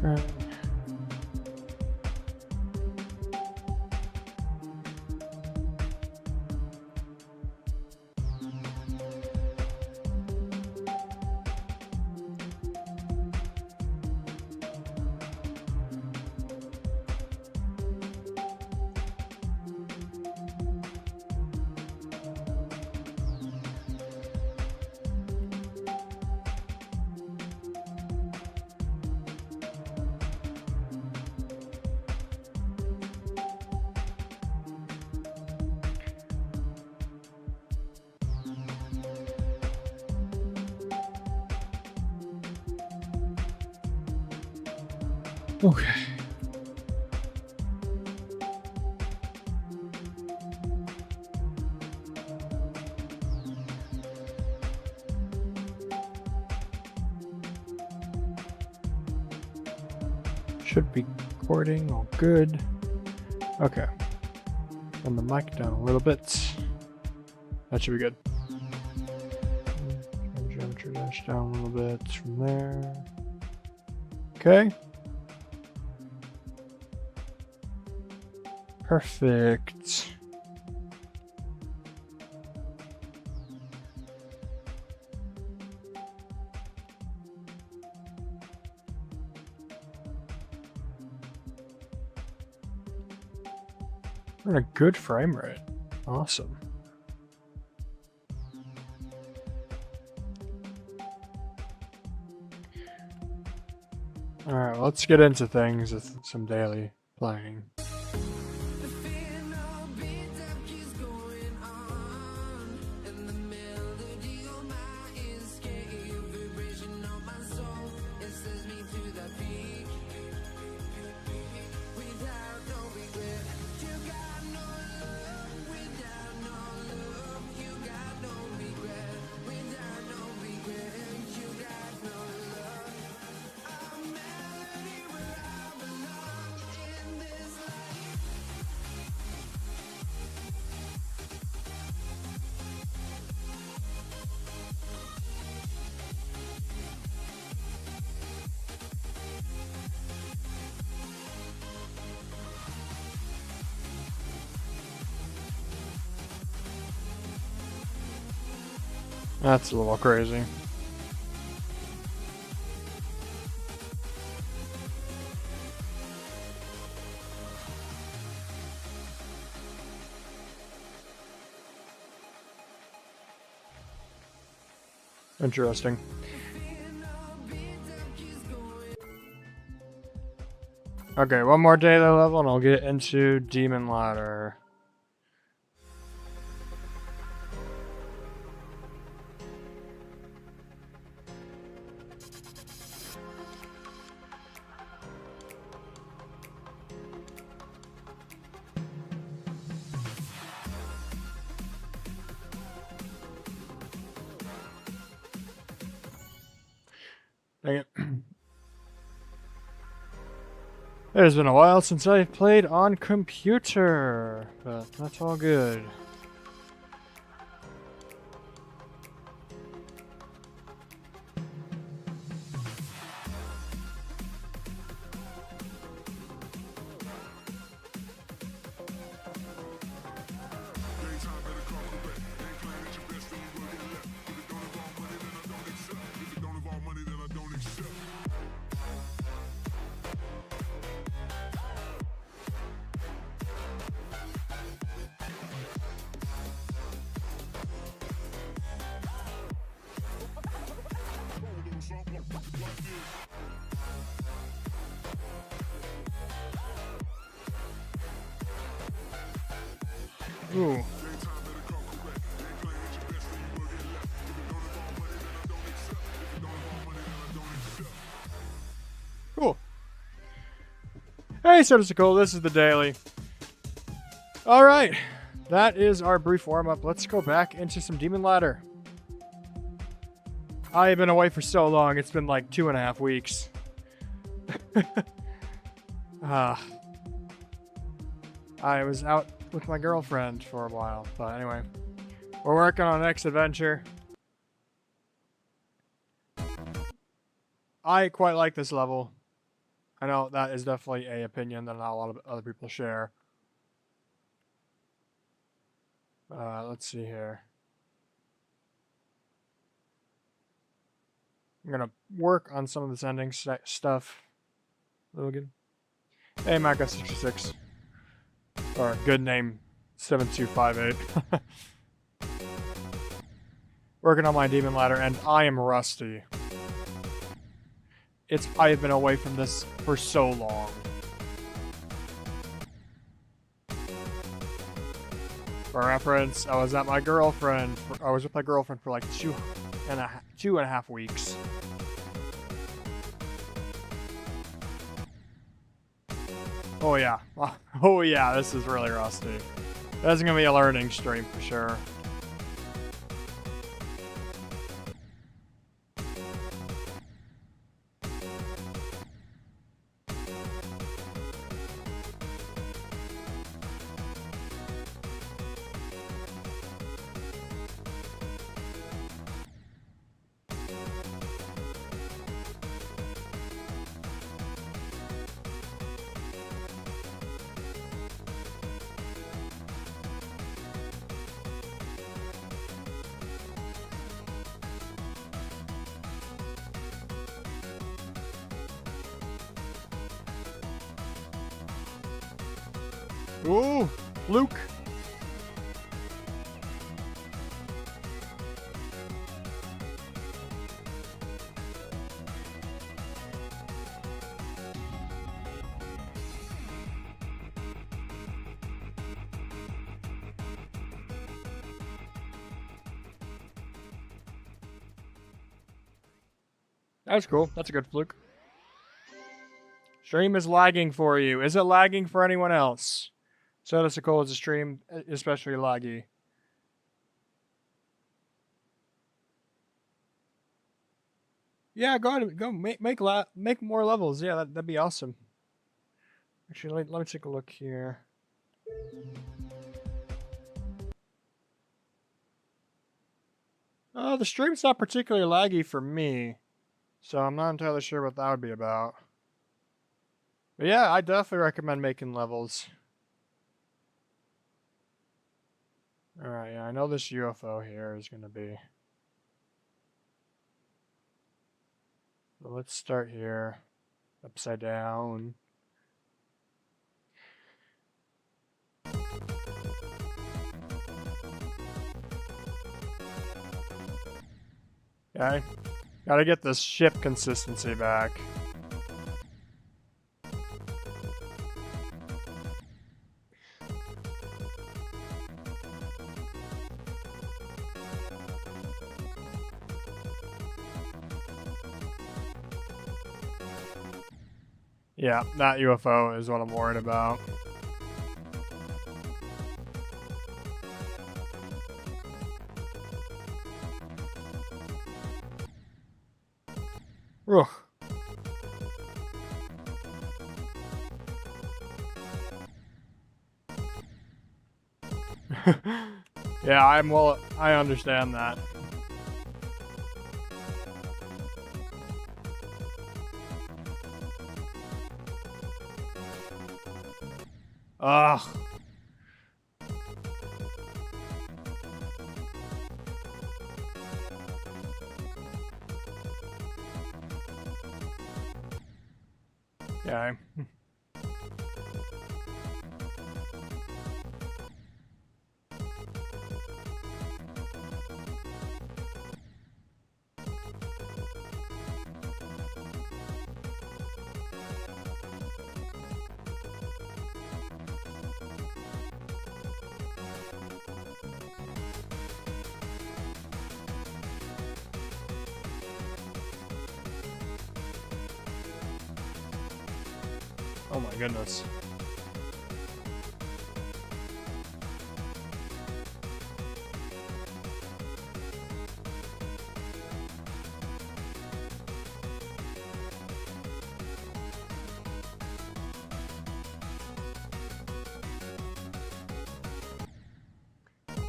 Right. Okay. Should be recording, all good. Okay. Turn the mic down a little bit. That should be good. Turn geometry dash down a little bit from there. Okay. Perfect. We're in a good frame rate. Awesome. Alright, let's get into things with some daily playing. That's a little crazy. Interesting. Okay, one more daily level and I'll get into Demon Ladder. Dang it. It has been a while since I've played on computer, but that's all good. Ooh. Cool. Hey, Nicole, this is the daily. Alright, that is our brief warm-up. Let's go back into some Demon Ladder. I have been away for so long, it's been like 2.5 weeks. I was out with my girlfriend for a while, but anyway. We're working on the next adventure. I quite like this level. I know that is definitely a opinion that not a lot of other people share. Let's see here. I'm gonna work on some of this ending stuff. Logan. Hey, Micah66. Or good name, 7258. Working on my demon ladder, and I am rusty. I have been away from this for so long. For reference, I was with my girlfriend for like 2.5 weeks. Oh yeah. Oh yeah, this is really rusty. That's gonna be a learning stream for sure. Ooh, Luke. That's cool. That's a good fluke. Stream is lagging for you. Is it lagging for anyone else? Soda Sokol is a stream especially laggy. Yeah, go ahead. Go make more levels. Yeah, that'd be awesome. Actually, let me take a look here. The stream's not particularly laggy for me, so I'm not entirely sure what that would be about. But yeah, I definitely recommend making levels. Alright, yeah, I know this UFO here is going to be... So let's start here. Upside down. Okay. Gotta get this ship consistency back. Yeah, that UFO is what I'm worried about. Ugh. Yeah, I understand that. Ugh. Okay. Oh my goodness.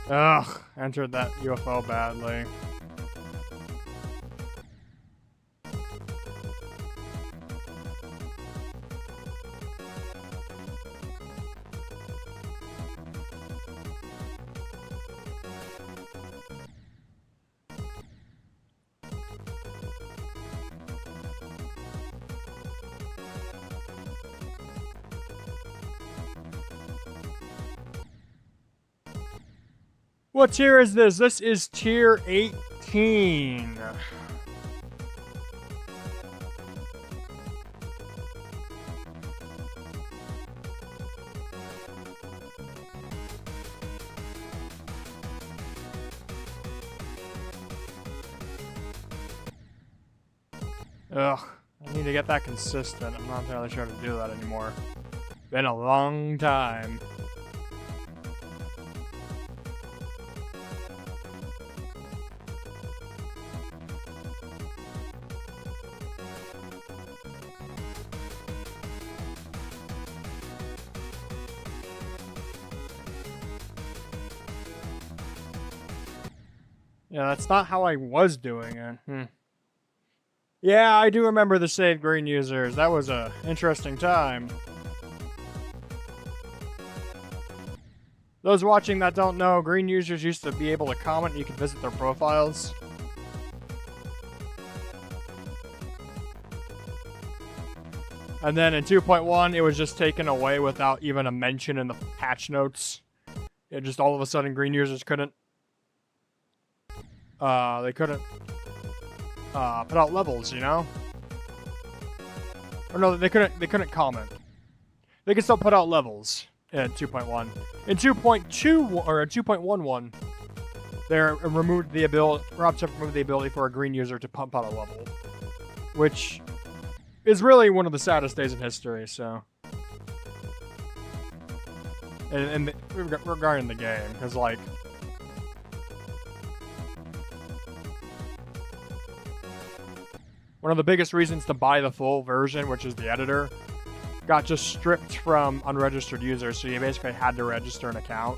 Ugh, entered that UFO badly. What tier is this? This is tier 18. Ugh, I need to get that consistent. I'm not entirely sure how to do that anymore. Been a long time. Yeah, that's not how I was doing it. Yeah, I do remember the Save Green users. That was a interesting time. Those watching that don't know, green users used to be able to comment and you could visit their profiles. And then in 2.1, it was just taken away without even a mention in the patch notes. It just all of a sudden green users couldn't they couldn't put out levels, you know? Or no, they couldn't comment. They could still put out levels in 2.1. In 2.2 or 2.11, they removed the ability. Robchef removed the ability for a green user to pump out a level, which is really one of the saddest days in history. So, and regarding the game, because like. One of the biggest reasons to buy the full version, which is the editor, got just stripped from unregistered users, so you basically had to register an account.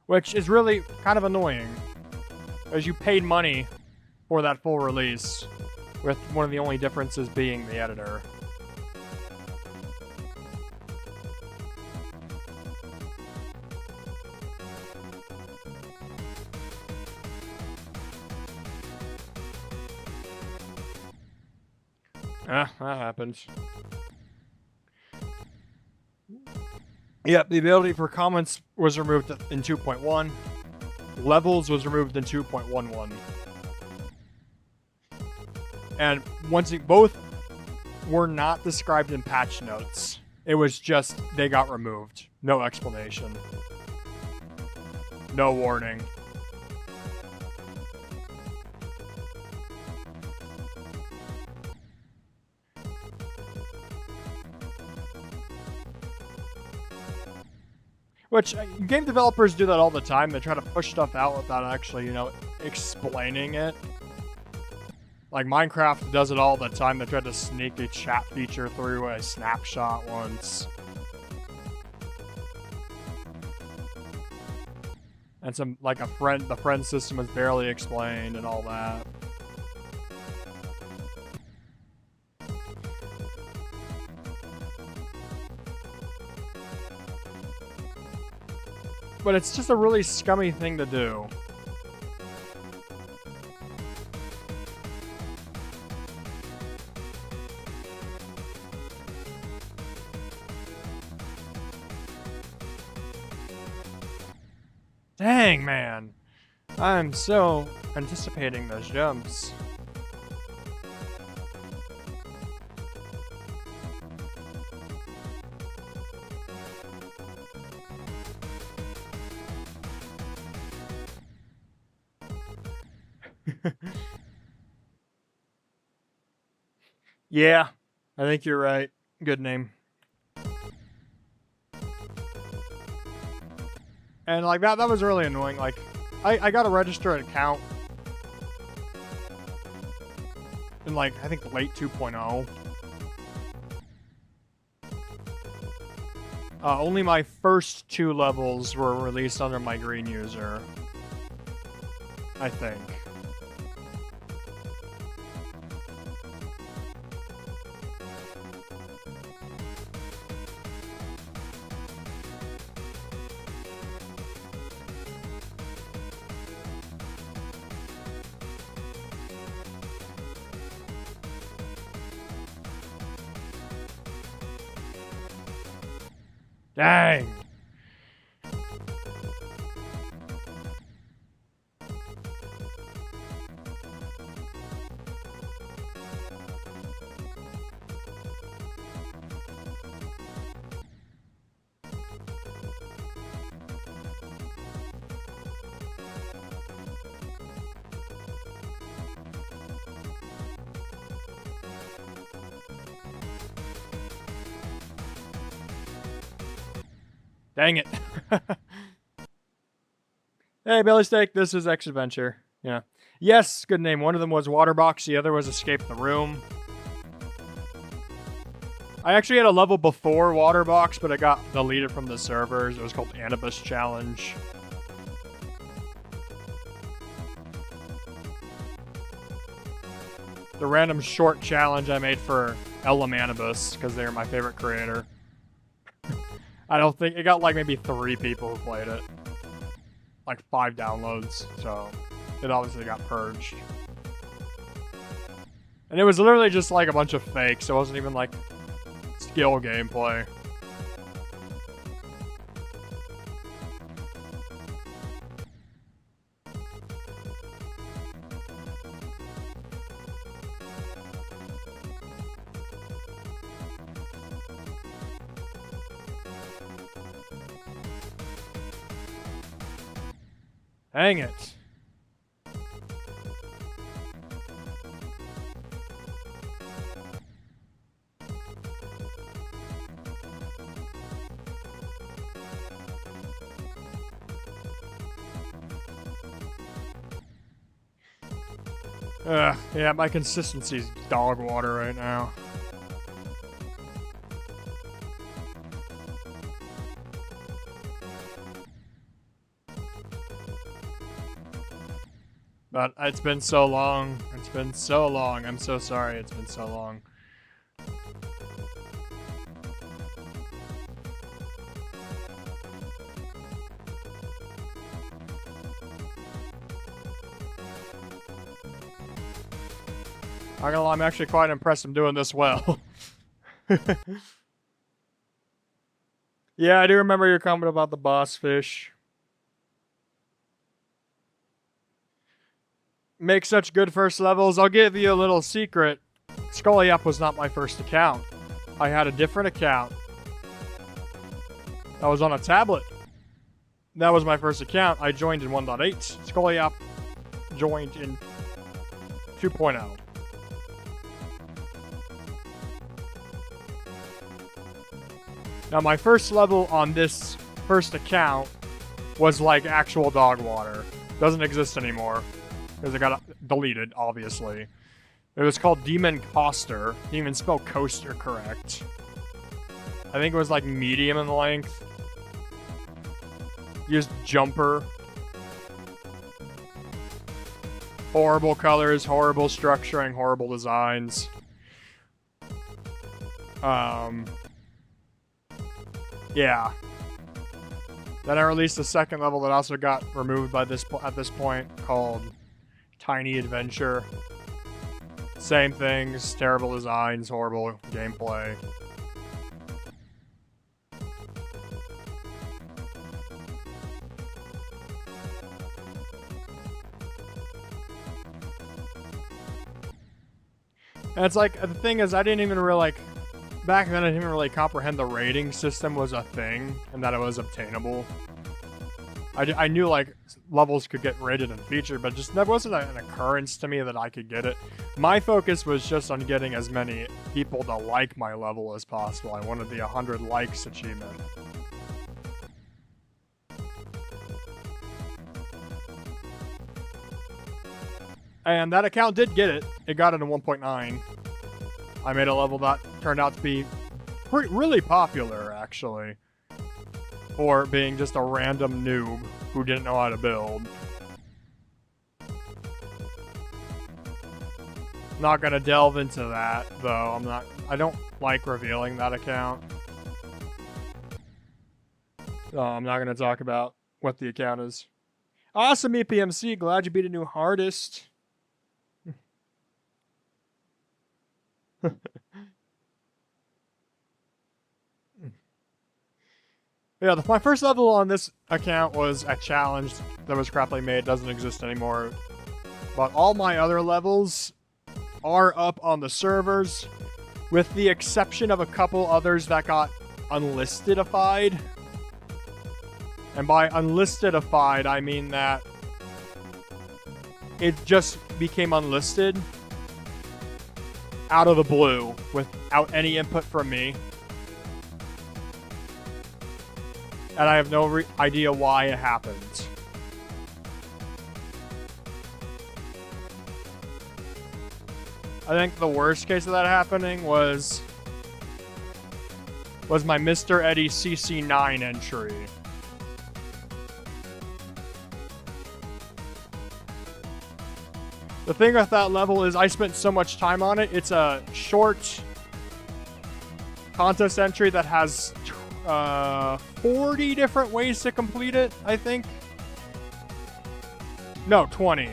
Which is really kind of annoying, as you paid money for that full release, with one of the only differences being the editor. That happens. Yep, the ability for comments was removed in 2.1. Levels was removed in 2.11. And both were not described in patch notes. It was just, they got removed. No explanation. No warning. Which, game developers do that all the time. They try to push stuff out without actually, explaining it. Like, Minecraft does it all the time. They tried to sneak a chat feature through a snapshot once. And the friend system was barely explained and all that. But it's just a really scummy thing to do. Dang, man. I'm so anticipating those jumps. Yeah, I think you're right. Good name. And like that was really annoying. Like, I got to register an account in like, I think late 2.0. Only my first 2 levels were released under my green user, I think. Dang. Dang it. Hey, Billy Steak, this is X Adventure. Yeah. Yes, good name. One of them was Waterbox, the other was Escape the Room. I actually had a level before Waterbox, but it got deleted from the servers. It was called Anubis Challenge. The random short challenge I made for Elamanibus, because they're my favorite creator. I don't think... It got like maybe 3 people who played it. Like 5 downloads, so it obviously got purged. And it was literally just like a bunch of fakes. It wasn't even like skill gameplay. Dang it. Yeah, my consistency's dog water right now. But it's been so long. It's been so long. I'm so sorry it's been so long. Not gonna lie, I'm actually quite impressed I'm doing this well. Yeah, I do remember your comment about the boss fish. Make such good first levels. I'll give you a little secret. Scully Up was not my first account. I had a different account. I was on a tablet. That was my first account. I joined in 1.8. Scully Up joined in 2.0. Now, my first level on this first account was like actual dog water. Doesn't exist anymore because it got deleted, obviously. It was called Demon Coaster. Didn't even spell coaster correct. I think it was like medium in length. Used jumper. Horrible colors, horrible structuring, horrible designs. Yeah. Then I released a second level that also got removed by at this point called Tiny Adventure. Same things, terrible designs, horrible gameplay. And it's like, the thing is, I didn't even really, like, back then I didn't even really comprehend the rating system was a thing, and that it was obtainable. I knew, like, levels could get rated and featured, but just that wasn't an occurrence to me that I could get it. My focus was just on getting as many people to like my level as possible. I wanted the 100 likes achievement. And that account did get it. It got it in 1.9. I made a level that turned out to be really popular, actually. For being just a random noob who didn't know how to build. Not gonna delve into that, though. I don't like revealing that account. So I'm not gonna talk about what the account is. Awesome, EPMC. Glad you beat a new hardest. Yeah, my first level on this account was a challenge that was crappily made. It doesn't exist anymore. But all my other levels are up on the servers, with the exception of a couple others that got unlistedified. And by unlistedified, I mean that it just became unlisted out of the blue without any input from me. And I have no idea why it happened. I think the worst case of that happening was my Mr. Eddie CC9 entry. The thing with that level is I spent so much time on it. It's a short contest entry that has 40 different ways to complete it, I think. No, 20.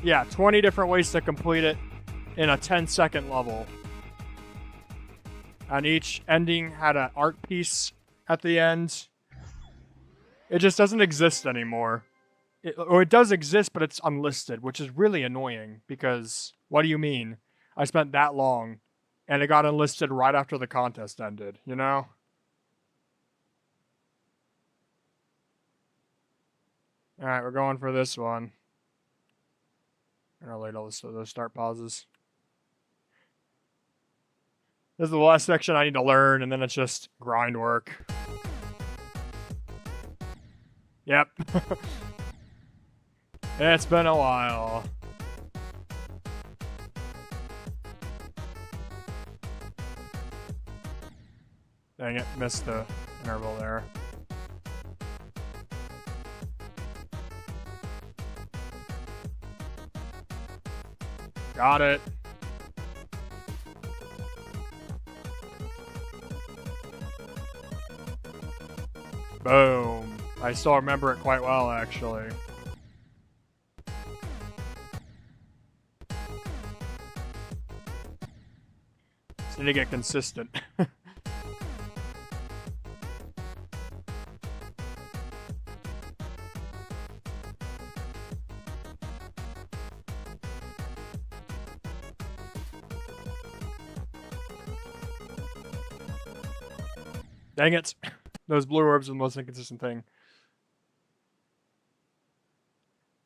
Yeah, 20 different ways to complete it in a 10-second level. And each ending had an art piece at the end. It just doesn't exist anymore. It does exist, but it's unlisted, which is really annoying because, what do you mean? I spent that long and it got unlisted right after the contest ended, you know? Alright, we're going for this one. I'm gonna wait all those start pauses. This is the last section I need to learn, and then it's just grind work. Yep. It's been a while. Dang it, missed the interval there. Got it. Boom. I still remember it quite well, actually. Just need to get consistent. Dang it. Those blue orbs are the most inconsistent thing.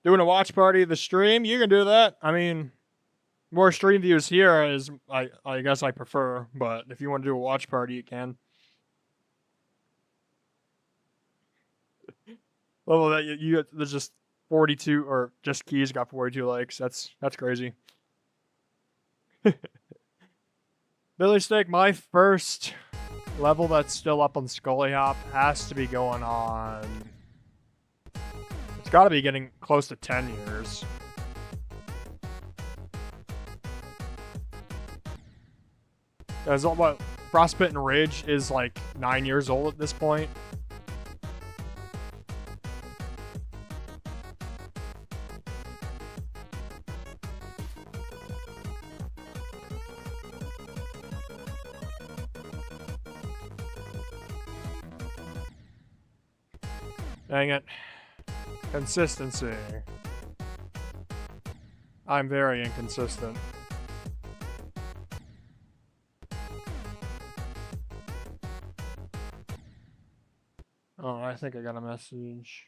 Doing a watch party of the stream? You can do that. I mean, more stream views here is, I guess I prefer, but if you want to do a watch party, you can. Well, that there's just 42, or just Keys got 42 likes. That's crazy. Billy Steak, my first level that's still up on Scully Hop has to be going on. It's got to be getting close to 10 years. Because what Frostbitten Ridge is like 9 years old at this point. Dang it. Consistency. I'm very inconsistent. Oh, I think I got a message.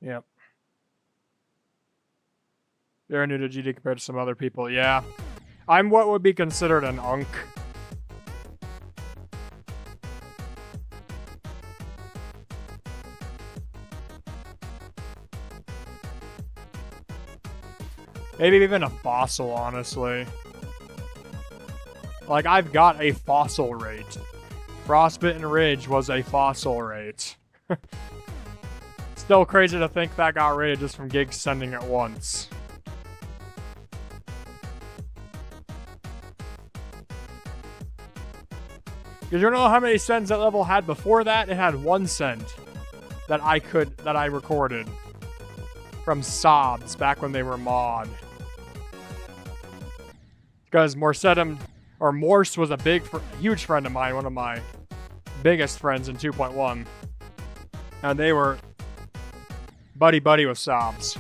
Yep. They're new to GD compared to some other people. Yeah. I'm what would be considered an unk. Maybe even a fossil, honestly. Like, I've got a fossil rate. Frostbitten Ridge was a fossil rate. Still crazy to think that got rated just from gigs sending it once. Because you know how many sends that level had before that? It had 1 send that I recorded from Sobs back when they were mod. Because Morsedum, or Morse was a huge friend of mine, one of my biggest friends in 2.1. And they were buddy-buddy with Sobs.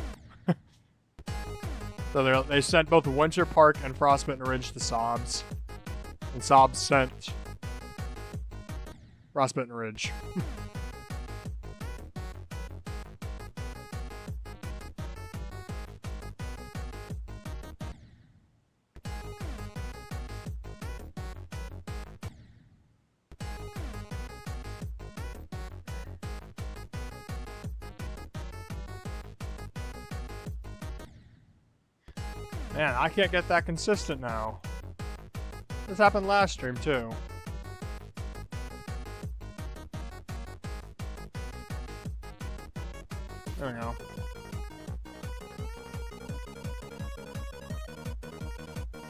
So they sent both Winter Park and Frostbitten Ridge to Sobs. And Sobs sent Frostbitten Ridge. Man, I can't get that consistent now. This happened last stream, too. There we go.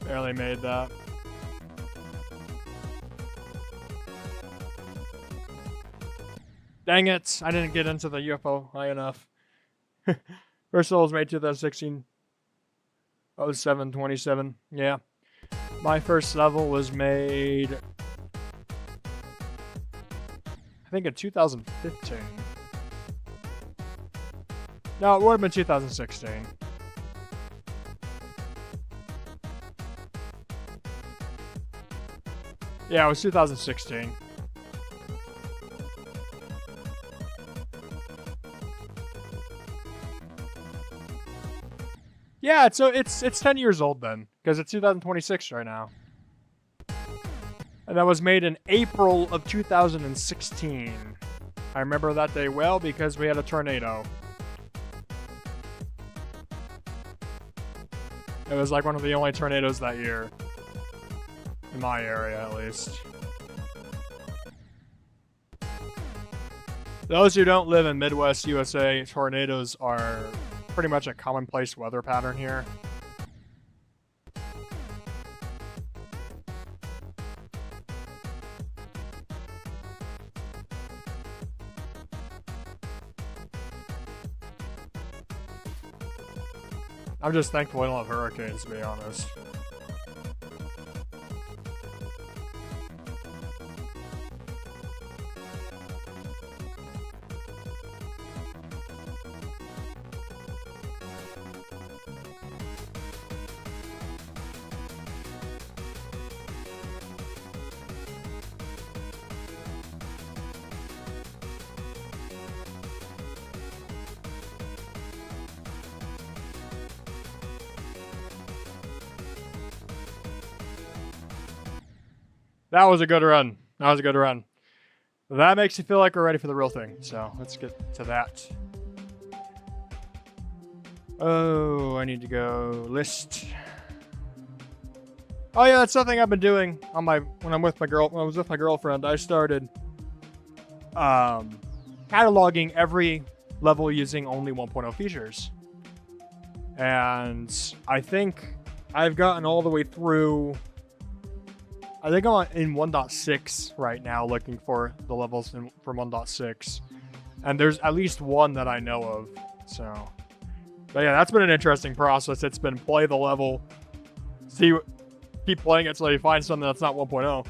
Barely made that. Dang it! I didn't get into the UFO high enough. First level was made 2016. 07/27. Yeah. My first level was made, I think, in 2015. No, it would have been 2016. Yeah, it was 2016. Yeah, it's 10 years old then, because it's 2026 right now. And that was made in April of 2016. I remember that day well because we had a tornado. It was like one of the only tornadoes that year. In my area, at least. Those who don't live in Midwest USA, tornadoes are pretty much a commonplace weather pattern here. I'm just thankful we don't have hurricanes, to be honest. That was a good run. That was a good run. That makes you feel like we're ready for the real thing. So let's get to that. Oh, I need to go list. Oh yeah, that's something I've been doing on when I was with my girlfriend. I started cataloging every level using only 1.0 features. And I think I've gotten all the way through. I think I'm in 1.6 right now looking for the levels from 1.6. And there's at least one that I know of. So, but yeah, that's been an interesting process. It's been play the level, keep playing it until you find something that's not 1.0.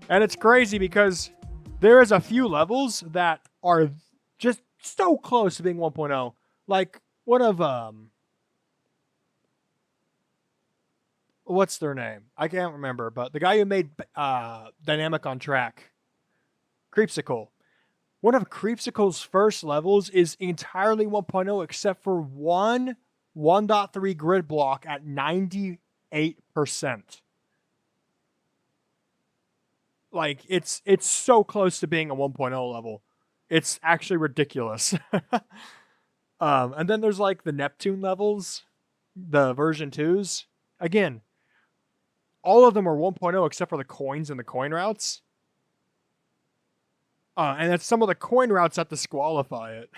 And it's crazy because there is a few levels that are just so close to being 1.0. Like one of what's their name? I can't remember, but the guy who made Dynamic on Track, Creepsicle. One of Creepsicle's first levels is entirely 1.0 except for one 1.3 grid block at 98%. Like, it's so close to being a 1.0 level. It's actually ridiculous. And then there's like the Neptune levels, the version 2s. Again, all of them are 1.0 except for the coins and the coin routes. And it's some of the coin routes that disqualify it.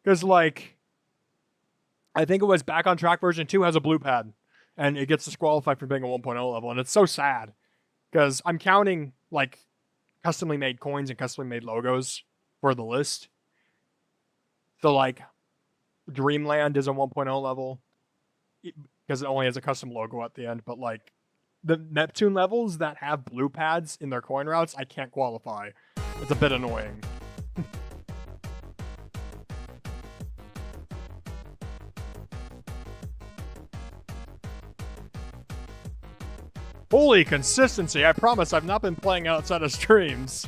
Because, like, I think it was Back on Track version 2 has a blue pad. And it gets disqualified for being a 1.0 level. And it's so sad. Because I'm counting, like, customly made coins and customly made logos for the list. So, like, Dreamland is a 1.0 level. Because it only has a custom logo at the end. But, like, the Neptune levels that have blue pads in their coin routes, I can't qualify. It's a bit annoying. Holy consistency, I promise I've not been playing outside of streams.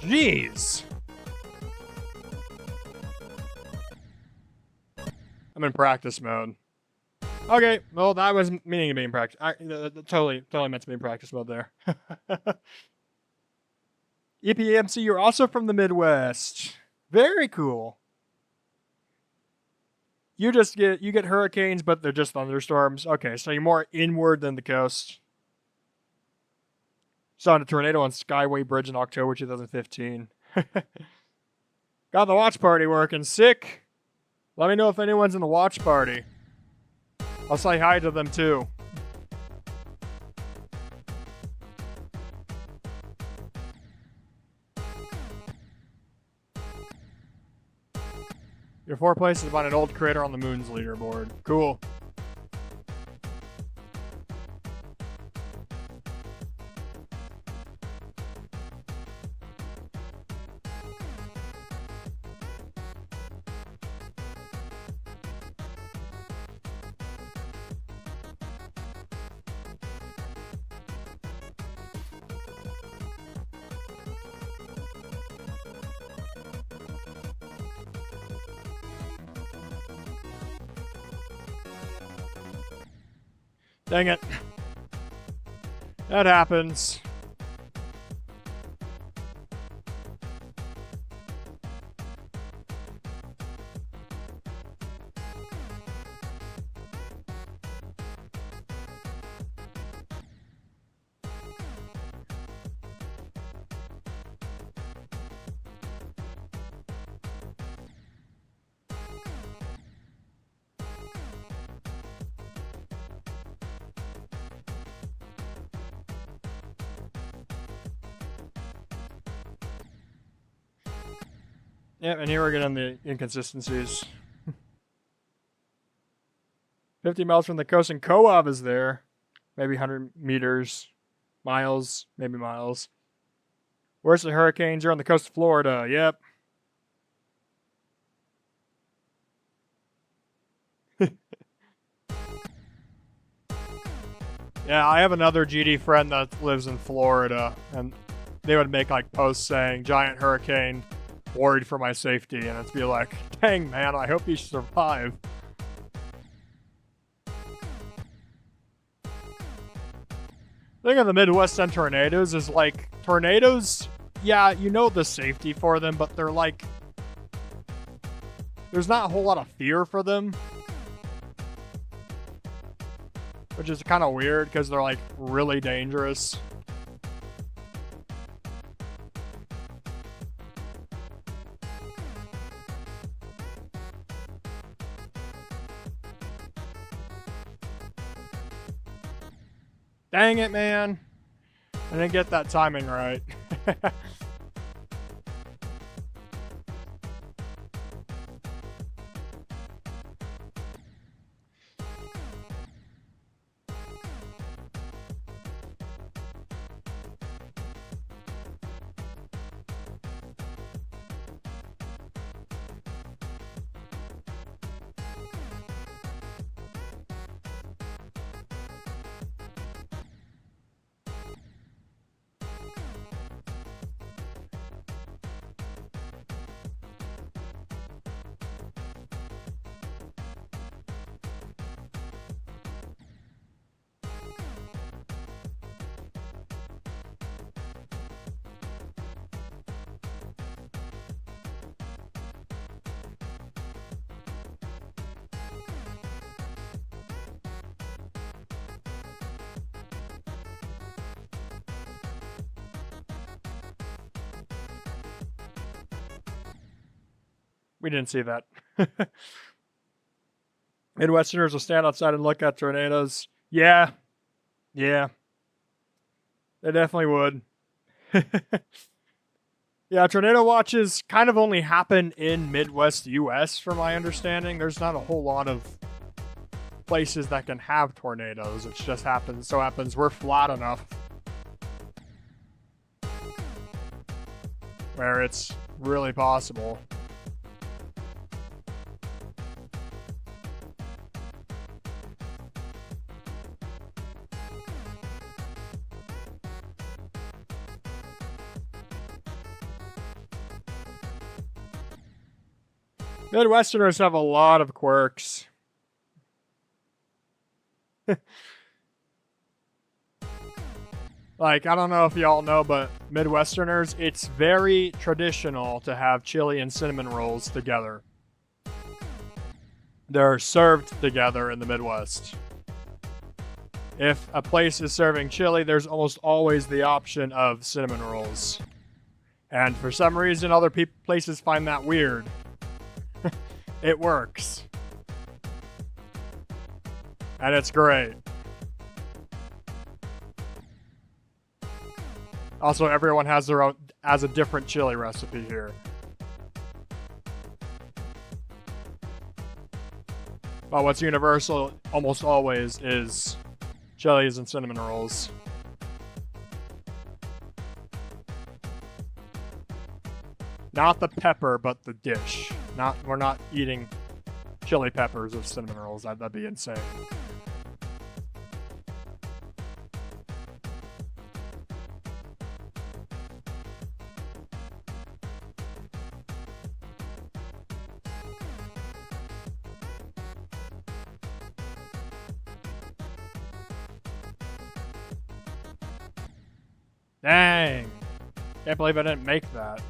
Jeez. I'm in practice mode. Okay, well, that was meaning to be in practice. Totally meant to be in practice mode there. EPMC, you're also from the Midwest. Very cool. You get hurricanes, but they're just thunderstorms. Okay, so you're more inward than the coast. Saw a tornado on Skyway Bridge in October 2015. Got the watch party working. Sick. Let me know if anyone's in the watch party. I'll say hi to them too. Your 4 places on an old crater on the moon's leaderboard. Cool. Dang it. That happens. Yep, and here we're getting the inconsistencies. 50 miles from the coast, and Co-op is there. Maybe 100 meters. Miles, maybe miles. Where's the hurricanes? You're on the coast of Florida. Yep. Yeah, I have another GD friend that lives in Florida, and they would make like posts saying, giant hurricane, worried for my safety, and it'd be like, dang man, I hope you survive. The thing of the Midwest and tornadoes is like, tornadoes, yeah, you know the safety for them, but they're like, there's not a whole lot of fear for them. Which is kind of weird because they're like really dangerous. Dang it, man. I didn't get that timing right. We didn't see that. Midwesterners will stand outside and look at tornadoes. Yeah. Yeah. They definitely would. Yeah, tornado watches kind of only happen in Midwest US, from my understanding. There's not a whole lot of places that can have tornadoes. It just happens we're flat enough where it's really possible. Midwesterners have a lot of quirks. Like, I don't know if y'all know, but Midwesterners, it's very traditional to have chili and cinnamon rolls together. They're served together in the Midwest. If a place is serving chili, there's almost always the option of cinnamon rolls. And for some reason, other places find that weird. It works. And it's great. Also, everyone has a different chili recipe here. But what's universal almost always is chilies and cinnamon rolls. Not the pepper, but the dish. We're not eating chili peppers with cinnamon rolls. That'd be insane. Dang. Can't believe I didn't make that.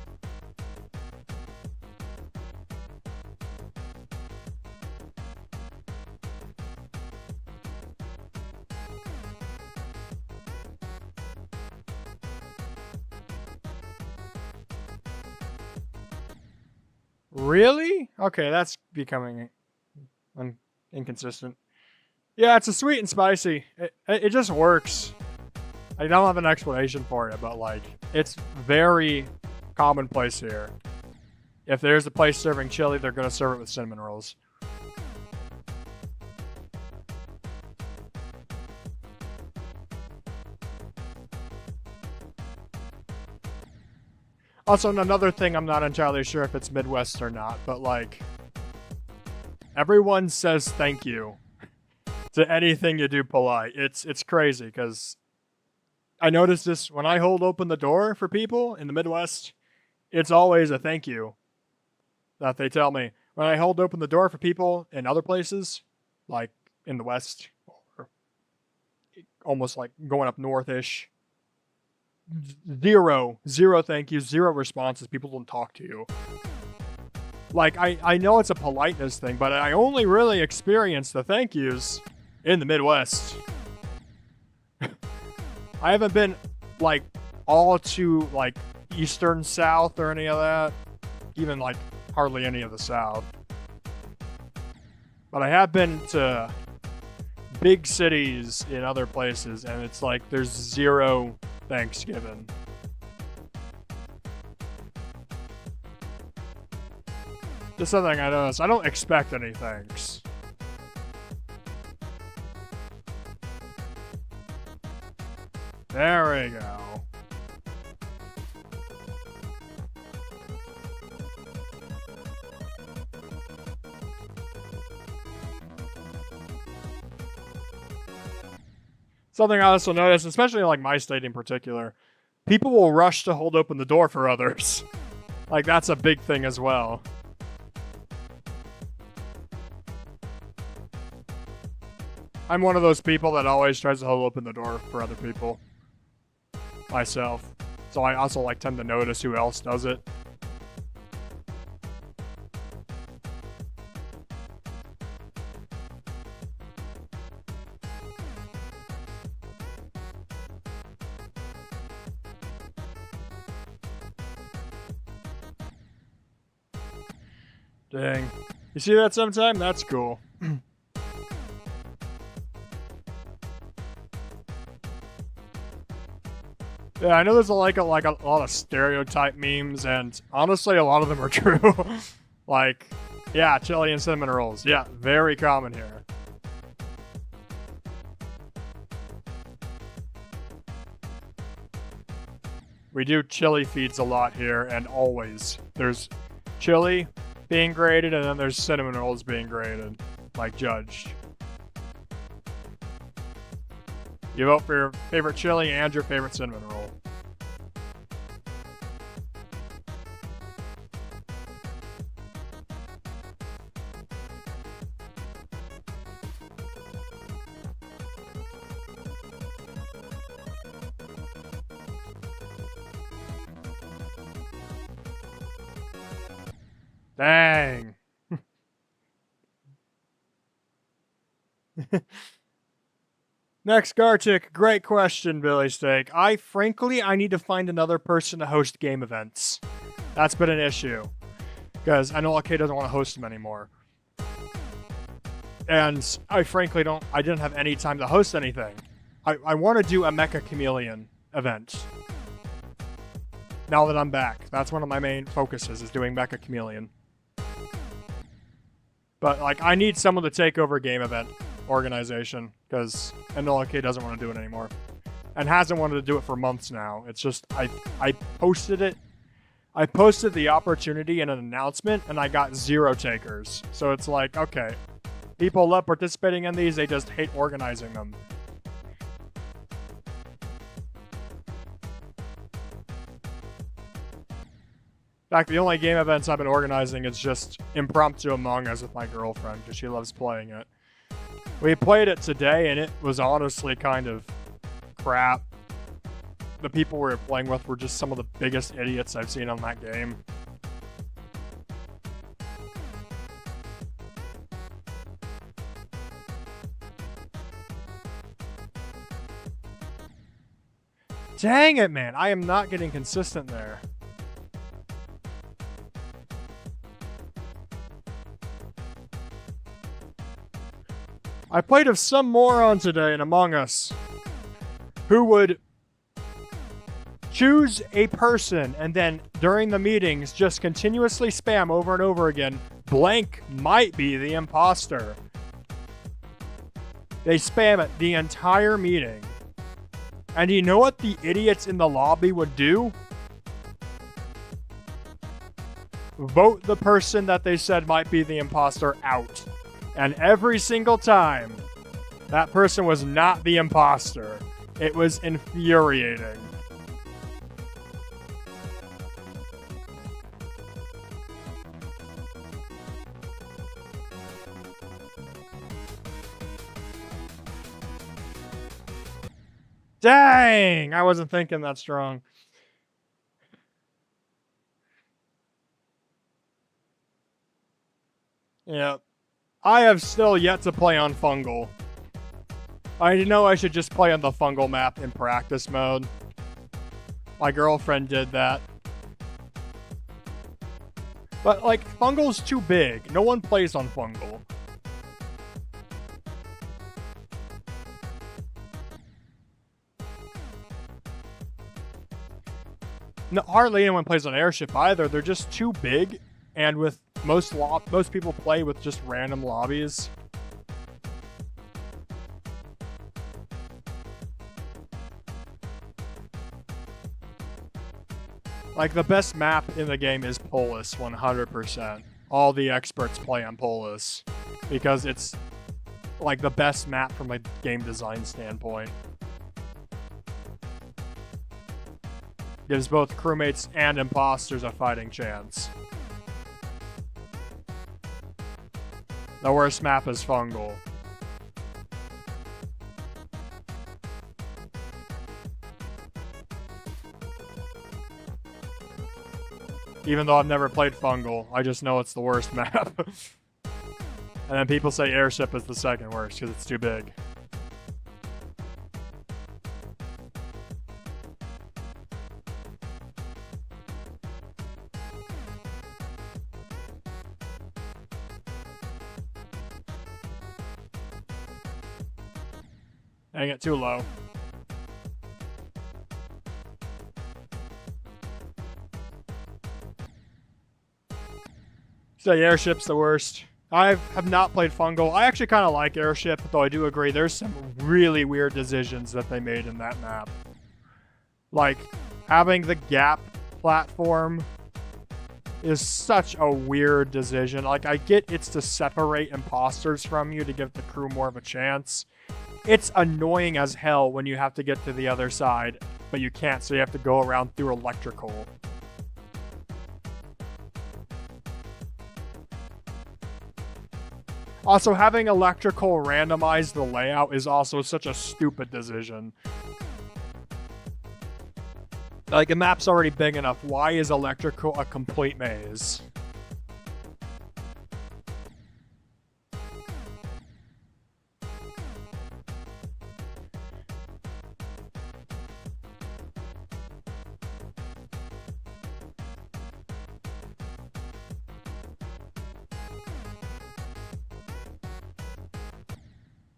Really? Okay, that's becoming inconsistent. Yeah, it's a sweet and spicy. It just works. I don't have an explanation for it, but like, it's very commonplace here. If there's a place serving chili, they're gonna serve it with cinnamon rolls. Also, another thing, I'm not entirely sure if it's Midwest or not, but like, everyone says thank you to anything you do polite. It's crazy, because I noticed this when I hold open the door for people in the Midwest. It's always a thank you that they tell me. When I hold open the door for people in other places, like in the West, or almost like going up north-ish, zero thank yous, zero responses. People don't talk to you. Like, I know it's a politeness thing, but I only really experience the thank yous in the Midwest. I haven't been, like, all to, like, Eastern South or any of that. Even, like, hardly any of the South. But I have been to big cities in other places, and it's like there's zero Thanksgiving. Just something I noticed. I don't expect any thanks. There we go. Something I also noticed, especially like my state in particular, people will rush to hold open the door for others. Like, that's a big thing as well. I'm one of those people that always tries to hold open the door for other people. Myself. So I also like tend to notice who else does it. Dang. You see that sometime? That's cool. Yeah, I know there's like a lot of stereotype memes, and honestly, a lot of them are true. Like, yeah, chili and cinnamon rolls. Yeah, very common here. We do chili feeds a lot here, and always. There's chili being graded, and then there's cinnamon rolls being graded, like judged. You vote for your favorite chili and your favorite cinnamon roll. Dang. Next, Gartic. Great question, Billy Steak. Frankly, I need to find another person to host game events. That's been an issue. Because I know LK doesn't want to host them anymore. And I frankly I didn't have any time to host anything. I want to do a Mecha Chameleon event. Now that I'm back. That's one of my main focuses, is doing Mecha Chameleon. But, like, I need someone to take over game event organization, because NLK doesn't want to do it anymore. And hasn't wanted to do it for months now. It's just, I posted it. I posted the opportunity in an announcement, and I got 0 takers. So it's like, okay, people love participating in these, they just hate organizing them. In fact, the only game events I've been organizing is just impromptu Among Us with my girlfriend, because she loves playing it. We played it today, and it was honestly kind of crap. The people we were playing with were just some of the biggest idiots I've seen on that game. Dang it, man. I am not getting consistent there. I played with some moron today in Among Us who would choose a person and then during the meetings just continuously spam over and over again, blank might be the imposter. They spam it the entire meeting. And you know what the idiots in the lobby would do? Vote the person that they said might be the imposter out. And every single time, that person was not the imposter. It was infuriating. Dang! I wasn't thinking that strong. Yeah. I have still yet to play on Fungal. I know I should just play on the Fungal map in practice mode. My girlfriend did that. But, like, Fungal's too big. No one plays on Fungal. No, hardly anyone plays on Airship either. They're just too big, and with most people play with just random lobbies. Like, the best map in the game is Polus, 100%. All the experts play on Polus because it's like the best map from a game design standpoint. Gives both crewmates and imposters a fighting chance. The worst map is Fungal. Even though I've never played Fungal, I just know it's the worst map. And then people say Airship is the second worst because it's too big. Dang it, too low. Say Airship's the worst. I have not played Fungal. I actually kind of like Airship, though I do agree there's some really weird decisions that they made in that map. Like, having the gap platform is such a weird decision. Like, I get it's to separate imposters from you to give the crew more of a chance. It's annoying as hell when you have to get to the other side, but you can't, so you have to go around through electrical. Also, having electrical randomize the layout is also such a stupid decision. Like, the map's already big enough. Why is electrical a complete maze?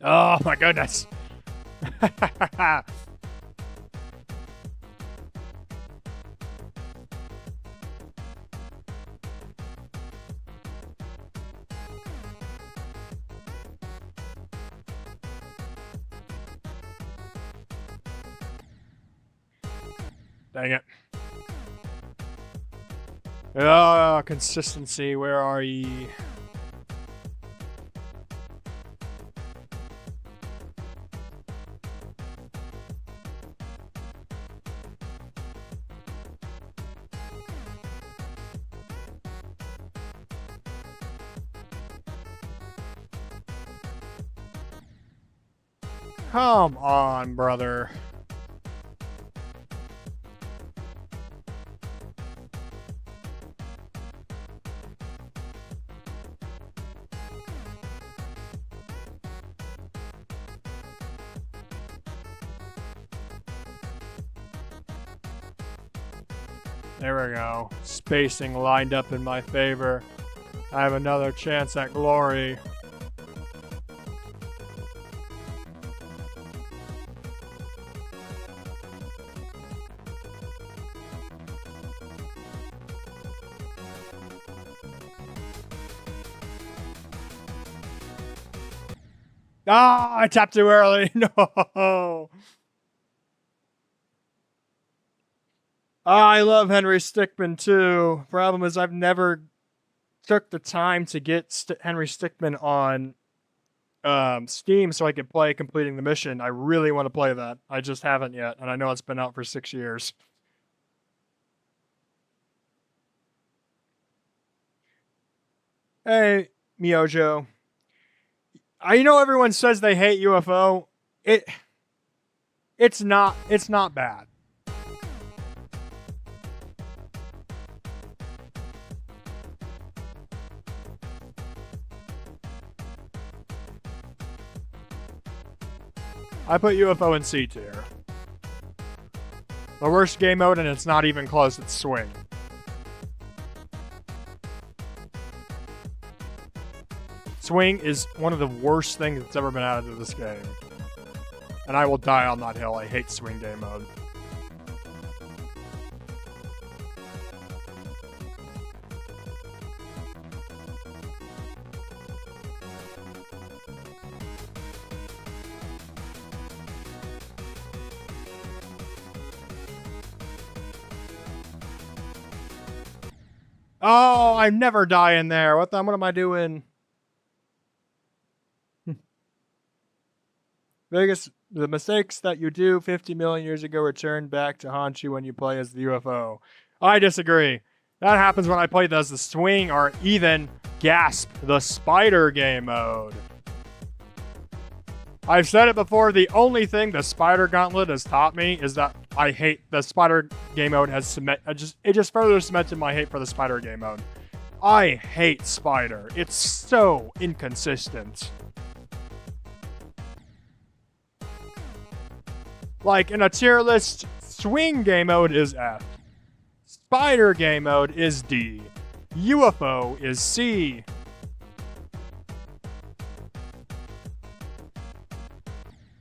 Oh my goodness. Dang it. Oh, consistency, where are ye? Come on, brother. There we go. Spacing lined up in my favor. I have another chance at glory. Ah, I tapped too early. No. I love Henry Stickmin too. Problem is I've never took the time to get Henry Stickmin on Steam so I could play Completing the Mission. I really want to play that. I just haven't yet, and I know it's been out for 6 years. Hey, Miojo. I know everyone says they hate UFO. It's not bad. I put UFO in C tier. The worst game mode, and it's not even close, it's Swing. Swing is one of the worst things that's ever been added to this game. And I will die on that hill. I hate Swing game mode. Oh, I never die in there. What am I doing? Vegas, the mistakes that you do 50 million years ago return back to haunt you when you play as the UFO. I disagree. That happens when I play as the Swing or even, gasp, the Spider game mode. I've said it before, the only thing the Spider Gauntlet has taught me is that I hate the Spider game mode. It just further cemented my hate for the Spider game mode. I hate Spider. It's so inconsistent. Like, in a tier list, Swing game mode is F. Spider game mode is D. UFO is C.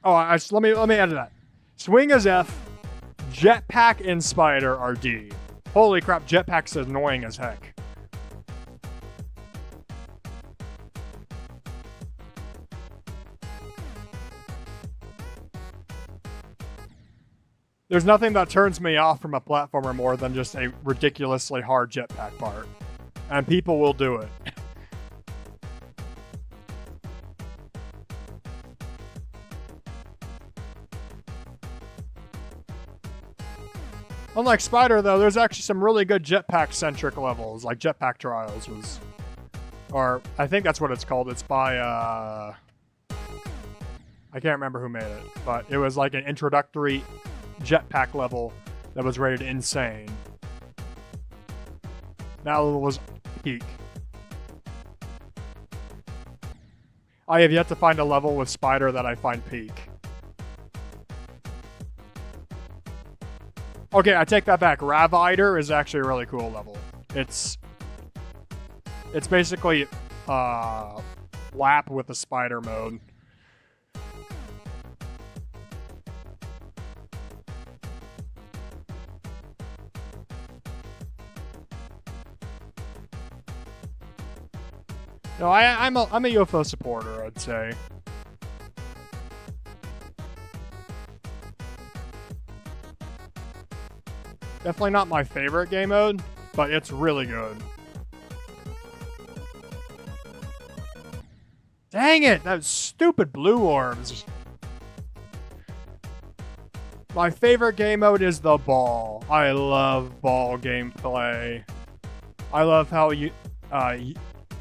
Oh, let me add that. Swing is F. Jetpack and Spider are D. Holy crap, Jetpack's annoying as heck. There's nothing that turns me off from a platformer more than just a ridiculously hard jetpack part. And people will do it. Unlike Spider, though, there's actually some really good jetpack-centric levels, like Jetpack Trials was... Or, I think that's what it's called. It's by, I can't remember who made it, but it was like an introductory jetpack level that was rated insane. That level was peak. I have yet to find a level with Spider that I find peak. Okay, I take that back. Ravider is actually a really cool level. It's basically lap with the spider mode. No, I'm a UFO supporter, I'd say. Definitely not my favorite game mode, but it's really good. Dang it! Those stupid blue orbs. My favorite game mode is the ball. I love ball gameplay. I love how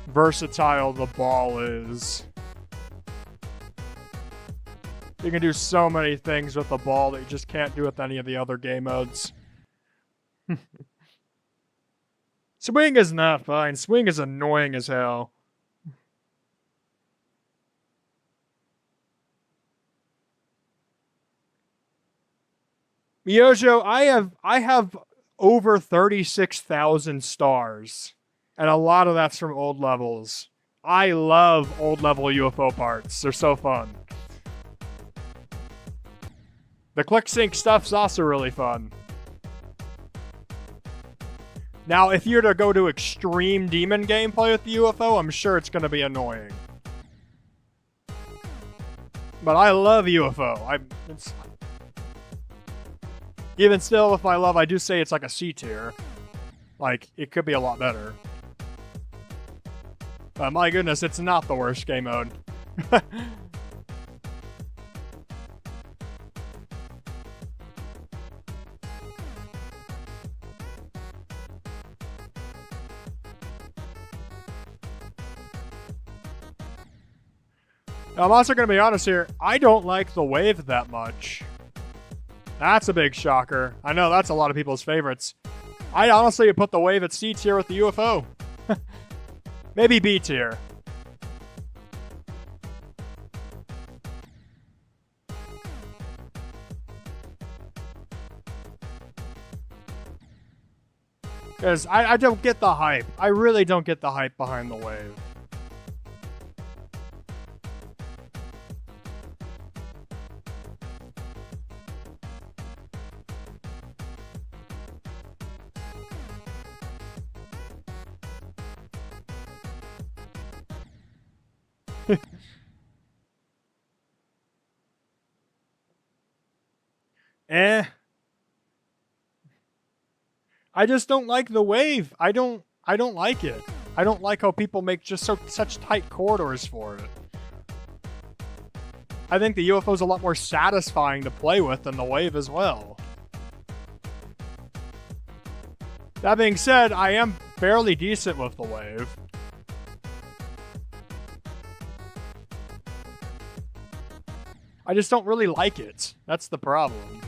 versatile the ball is. You can do so many things with the ball that you just can't do with any of the other game modes. Swing is not fine. Swing is annoying as hell. Miyojo, I have over 36,000 stars. And a lot of that's from old levels. I love old level UFO parts. They're so fun. The click sync stuff's also really fun. Now, if you're to go to extreme demon gameplay with the UFO, I'm sure it's going to be annoying. But I love UFO. Even still, with my love, I do say it's like a C tier. Like, it could be a lot better. But my goodness, it's not the worst game mode. I'm also going to be honest here, I don't like the wave that much. That's a big shocker. I know that's a lot of people's favorites. I honestly would put the wave at C tier with the UFO. Maybe B tier. Because I don't get the hype. I really don't get the hype behind the wave. I just don't like the wave. I don't like it. I don't like how people make just such tight corridors for it. I think the UFO is a lot more satisfying to play with than the wave as well. That being said, I am fairly decent with the wave. I just don't really like it. That's the problem.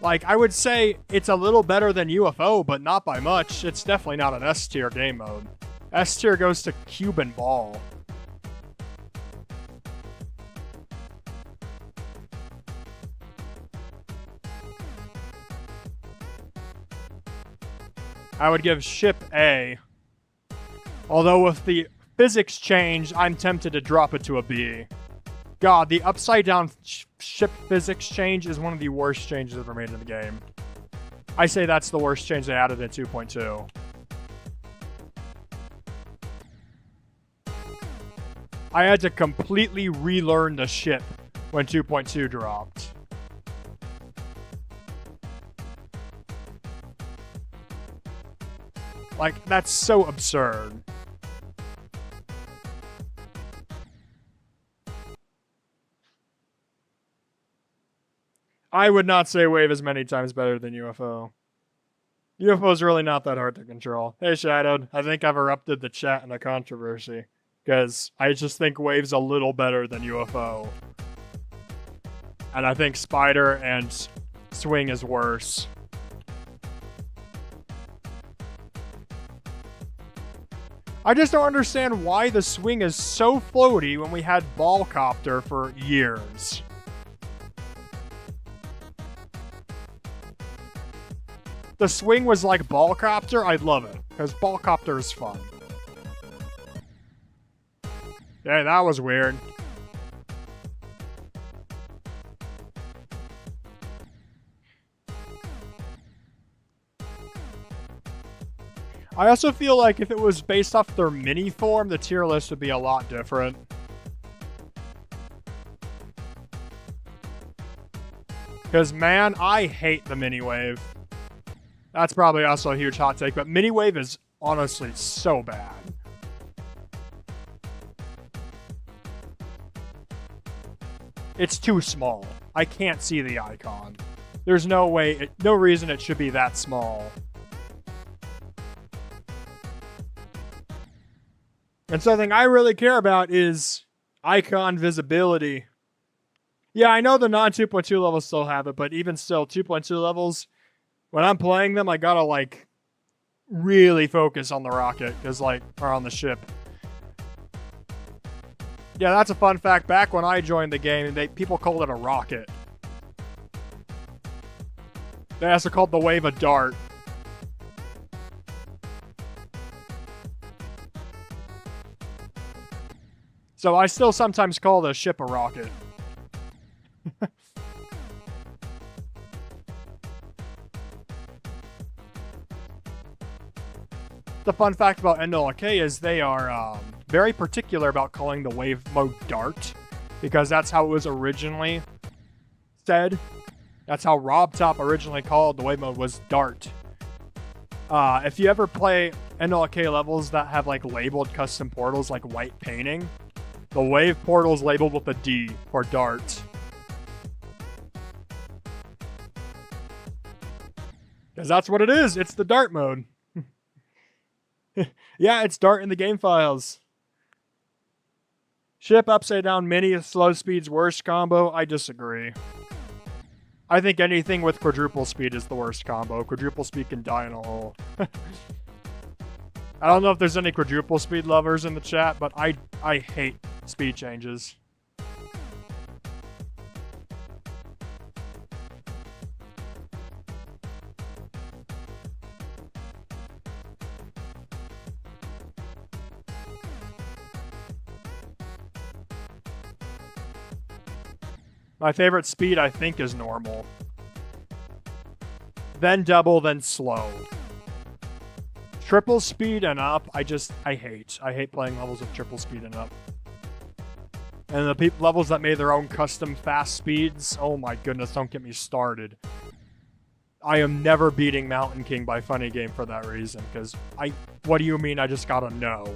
Like, I would say it's a little better than UFO, but not by much. It's definitely not an S tier game mode. S tier goes to Cube and Ball. I would give Ship A. Although with the physics change, I'm tempted to drop it to a B. God, the upside down ship physics change is one of the worst changes ever made in the game. I say that's the worst change they added in 2.2. I had to completely relearn the ship when 2.2 dropped. Like, that's so absurd. I would not say Wave is many times better than UFO. UFO is really not that hard to control. Hey, Shadowed, I think I've erupted the chat in a controversy. Because I just think Wave's a little better than UFO. And I think Spider and Swing is worse. I just don't understand why the Swing is so floaty when we had Ballcopter for years. The Swing was like Ballcopter, I'd love it. Because Ballcopter is fun. Yeah, that was weird. I also feel like if it was based off their mini form, the tier list would be a lot different. Because, man, I hate the mini wave. That's probably also a huge hot take, but mini wave is honestly so bad. It's too small. I can't see the icon. There's no way, no reason it should be that small. And something I really care about is icon visibility. Yeah, I know the non-2.2 levels still have it, but even still, 2.2 levels, when I'm playing them, I gotta, like, really focus on the rocket, or on the ship. Yeah, that's a fun fact. Back when I joined the game, people called it a rocket. They also called the wave a dart. So I still sometimes call the ship a rocket. The fun fact about NLK is they are very particular about calling the wave mode dart, because that's how it was originally said. That's how RobTop originally called the wave mode, was dart. If you ever play NLK levels that have like labeled custom portals like white painting, the wave portal is labeled with a D for dart. Because that's what it is. It's the dart mode. Yeah, it's dart in the game files. Ship upside down mini slow speed's worst combo. I disagree. I think anything with quadruple speed is the worst combo. Quadruple speed can die in a hole. I don't know if there's any quadruple speed lovers in the chat, but I hate speed changes. My favorite speed, I think, is normal. Then double, then slow. Triple speed and up, I hate. I hate playing levels of triple speed and up. And the levels that made their own custom fast speeds, oh my goodness, don't get me started. I am never beating Mountain King by Funny Game for that reason, because what do you mean I just gotta know?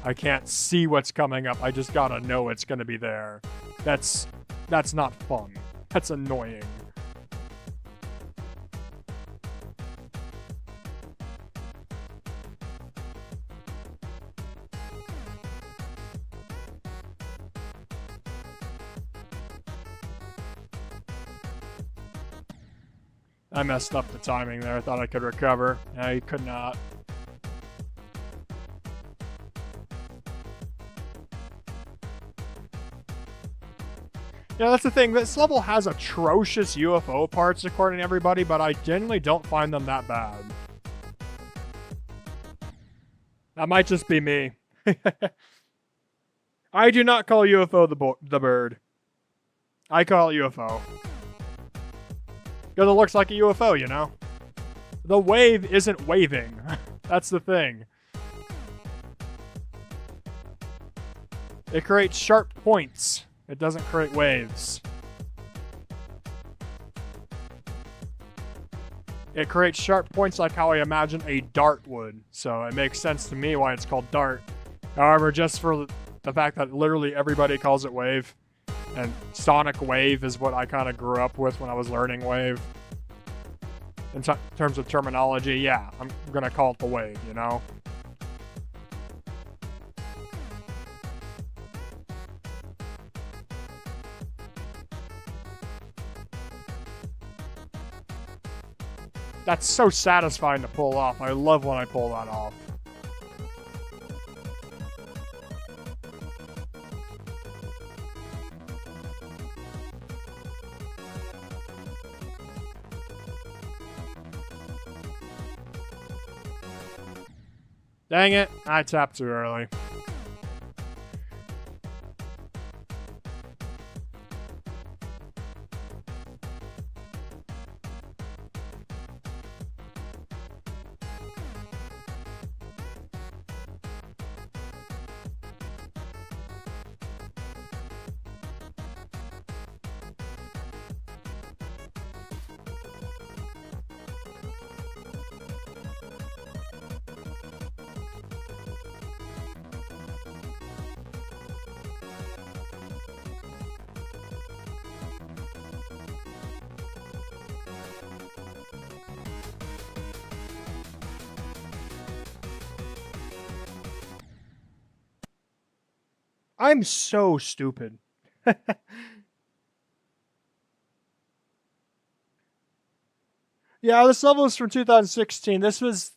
I can't see what's coming up, I just gotta know it's gonna be there. That's not fun. That's annoying. I messed up the timing there. I thought I could recover. I could not. Yeah, that's the thing. This level has atrocious UFO parts according to everybody, but I genuinely don't find them that bad. That might just be me. I do not call UFO the bird. I call it UFO. Because it looks like a UFO, you know? The wave isn't waving. That's the thing. It creates sharp points. It doesn't create waves. It creates sharp points like how I imagine a dart would, so it makes sense to me why it's called dart. However, just for the fact that literally everybody calls it wave, and Sonic Wave is what I kind of grew up with when I was learning wave. In terms of terminology, yeah, I'm gonna call it the wave, you know? That's so satisfying to pull off. I love when I pull that off. Dang it, I tapped too early. I'm so stupid. Yeah, this level is from 2016. This was,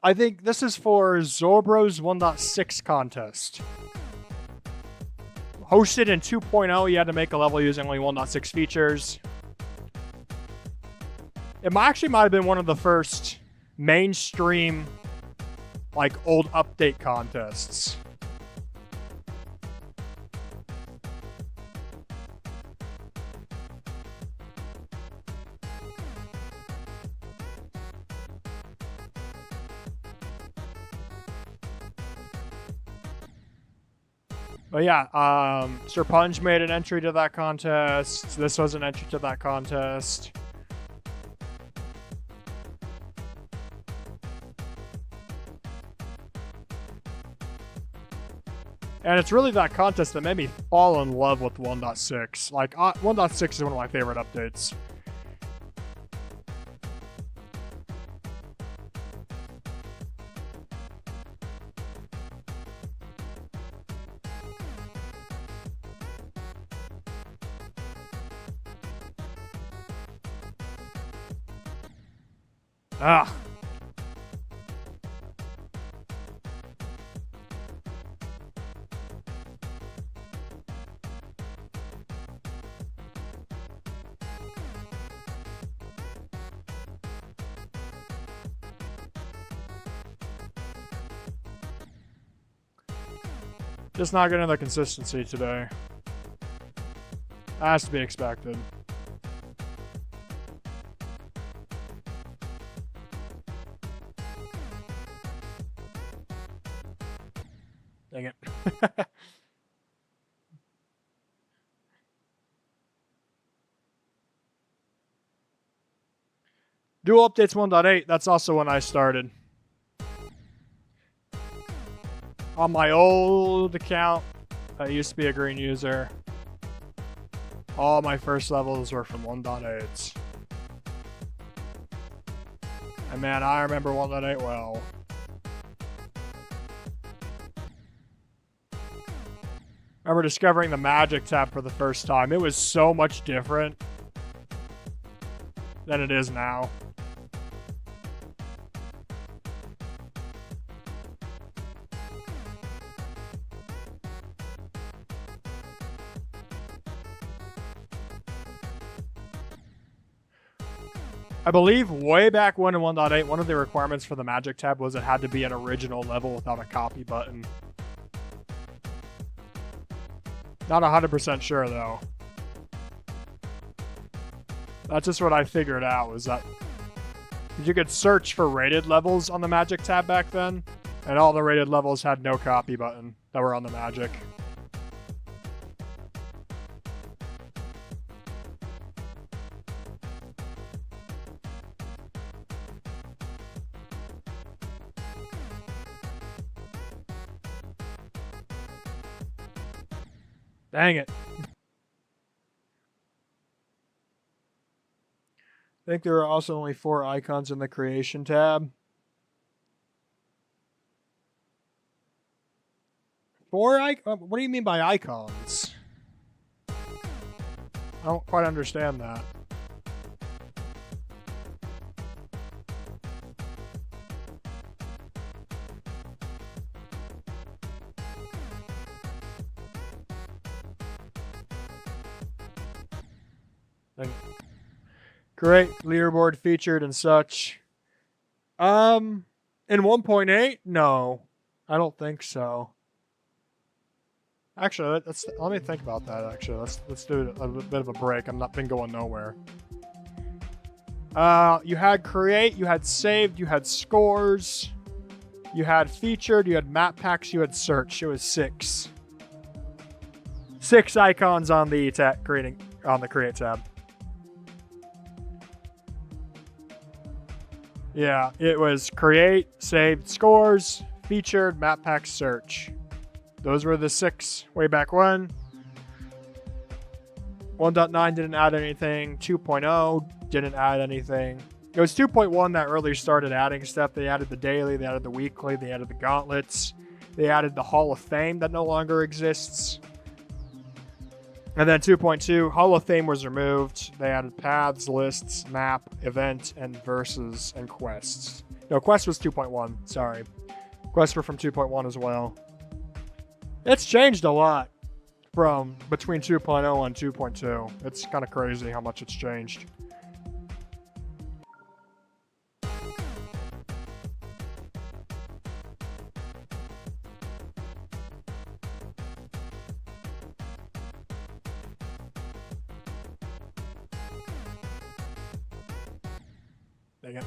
I think this is for Zorbros 1.6 contest. Hosted in 2.0, you had to make a level using only 1.6 features. It actually might have been one of the first mainstream, like, old update contests. But yeah, Sir Punch made an entry to that contest. This was an entry to that contest. And it's really that contest that made me fall in love with 1.6. Like, 1.6 is one of my favorite updates. Ah. Just not getting the consistency today. That has to be expected. Dang it. Dual Updates 1.8, that's also when I started. On my old account, I used to be a green user. All my first levels were from 1.8s. And man, I remember 1.8 well. I remember discovering the Magic tab for the first time. It was so much different than it is now. I believe way back when in 1.8, one of the requirements for the Magic tab was it had to be an original level without a copy button. Not 100% sure though. That's just what I figured out, was that you could search for rated levels on the Magic tab back then, and all the rated levels had no copy button that were on the Magic. Dang it. I think there are also only 4 icons in the creation tab. 4 icons? What do you mean by icons? I don't quite understand that. Great leaderboard featured and such. In 1.8? No, I don't think so. Actually, let me think about that. Actually, let's do a bit of a break. I've not been going nowhere. You had create, you had saved, you had scores, you had featured, you had map packs, you had search. It was 6. 6 icons on the create tab. Yeah, it was create, saved, scores, featured, map pack, search. Those were the 6 way back when. 1.9 didn't add anything. 2.0 didn't add anything. It was 2.1 that really started adding stuff. They added the daily, they added the weekly, they added the gauntlets, they added the Hall of Fame that no longer exists. And then 2.2, Hall of Fame was removed. They added paths, lists, map, event, and verses and quests. No, quest was 2.1. Sorry. Quests were from 2.1 as well. It's changed a lot from between 2.0 and 2.2. It's kind of crazy how much it's changed. Dang it.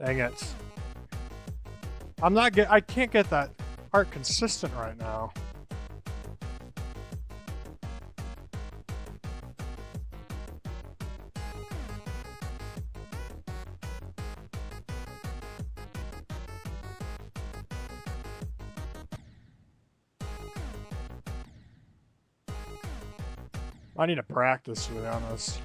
Dang it. I can't get that art consistent right now. I need to practice, to be honest.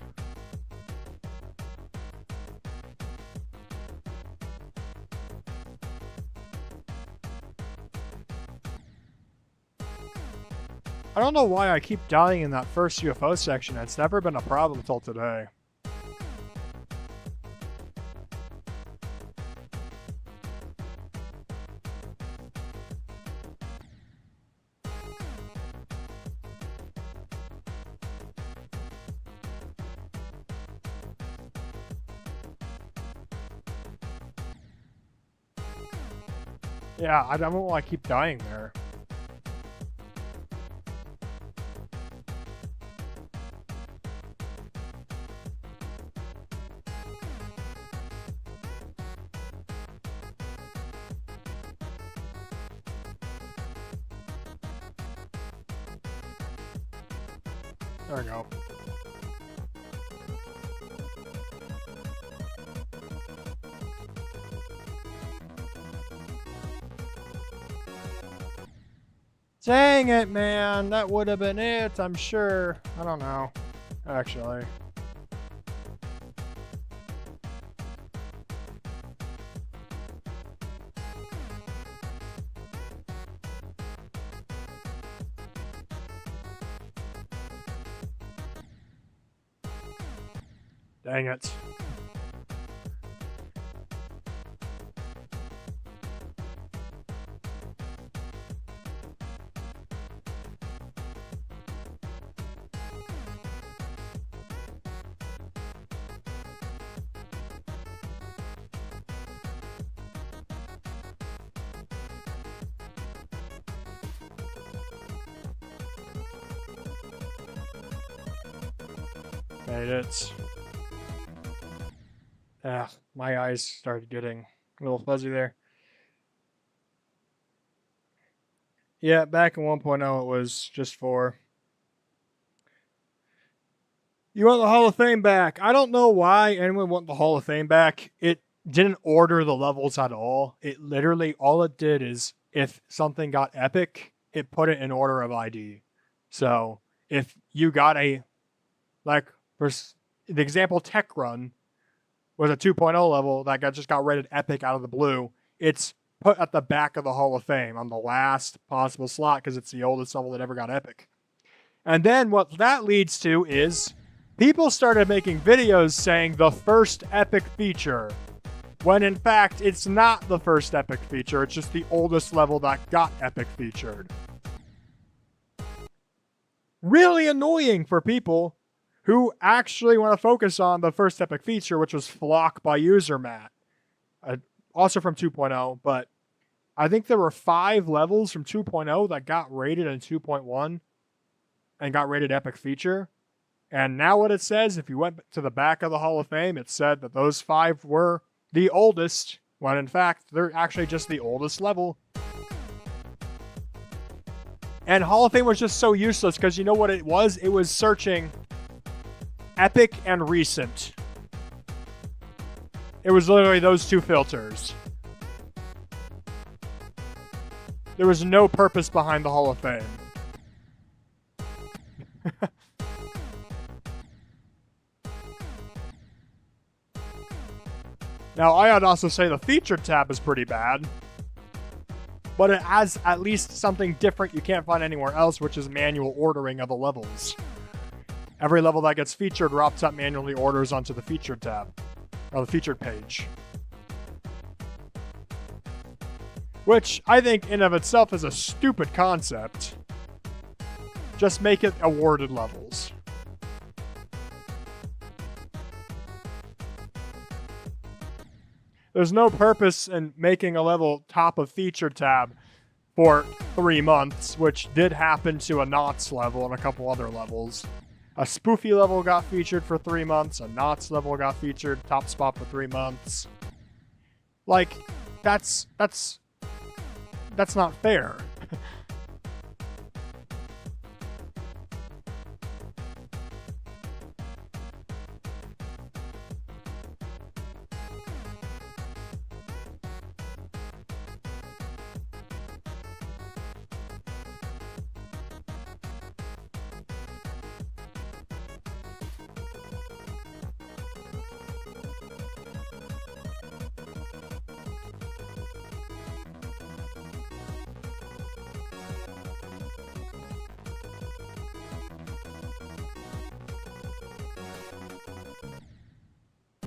I don't know why I keep dying in that first UFO section. It's never been a problem till today. Yeah, I don't know why I keep dying there. There we go. Dang it, man. That would have been it, I'm sure. I don't know, actually. Dang it. Made it. Ah, my eyes started getting a little fuzzy there. Yeah, back in 1.0 it was just 4. You want the Hall of Fame back? I don't know why anyone want the Hall of Fame back. It didn't order the levels at all. It literally, all it did is if something got epic, it put it in order of ID. So if you got a, like, for the example, Tech Run was a 2.0 level that just got rated epic out of the blue, it's put at the back of the Hall of Fame on the last possible slot because it's the oldest level that ever got epic. And then what that leads to is people started making videos saying the first epic feature, when in fact it's not the first epic feature, it's just the oldest level that got epic featured. Really annoying for people who actually want to focus on the first epic feature, which was Flock by User Matt. Also from 2.0, but I think there were 5 levels from 2.0 that got rated in 2.1 and got rated epic feature. And now what it says, if you went to the back of the Hall of Fame, it said that those 5 were the oldest, when in fact they're actually just the oldest level. And Hall of Fame was just so useless because you know what it was? It was searching epic and recent. It was literally those 2 filters. There was no purpose behind the Hall of Fame. Now, I'd also say the featured tab is pretty bad, but it has at least something different you can't find anywhere else, which is manual ordering of the levels. Every level that gets featured, RobTop manually orders onto the featured tab, or the featured page. Which I think in of itself is a stupid concept. Just make it awarded levels. There's no purpose in making a level top of featured tab for 3 months, which did happen to a Knots level and a couple other levels. A Spoofy level got featured for 3 months, a Knots level got featured, top spot for 3 months. Like, that's not fair.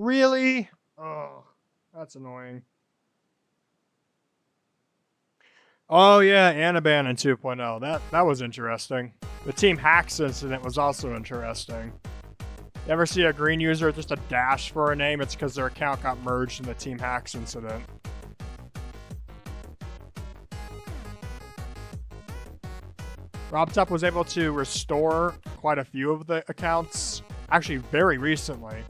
Really? Oh, that's annoying. Oh yeah, Anaban in 2.0. That was interesting. The Team Hacks incident was also interesting. You ever see a green user with just a dash for a name? It's because their account got merged in the Team Hacks incident. RobTop was able to restore quite a few of the accounts, actually very recently.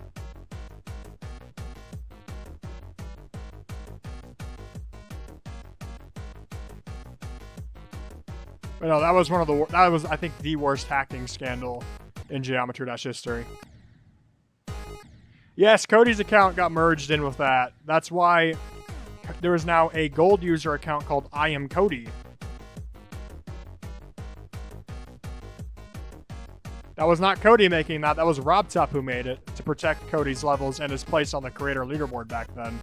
But no, that was I think the worst hacking scandal in Geometry Dash history. Yes, Cody's account got merged in with that. That's why there is now a gold user account called I Am Cody. That was not Cody making that. That was RobTop who made it to protect Cody's levels and his place on the creator leaderboard back then.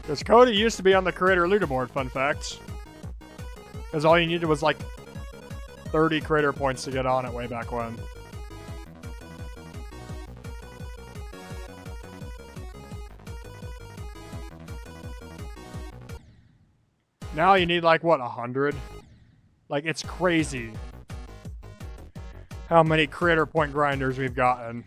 Because Cody used to be on the creator leaderboard, fun fact. Because all you needed was like 30 creator points to get on it way back when. Now you need like, what, 100? Like, it's crazy how many creator point grinders we've gotten.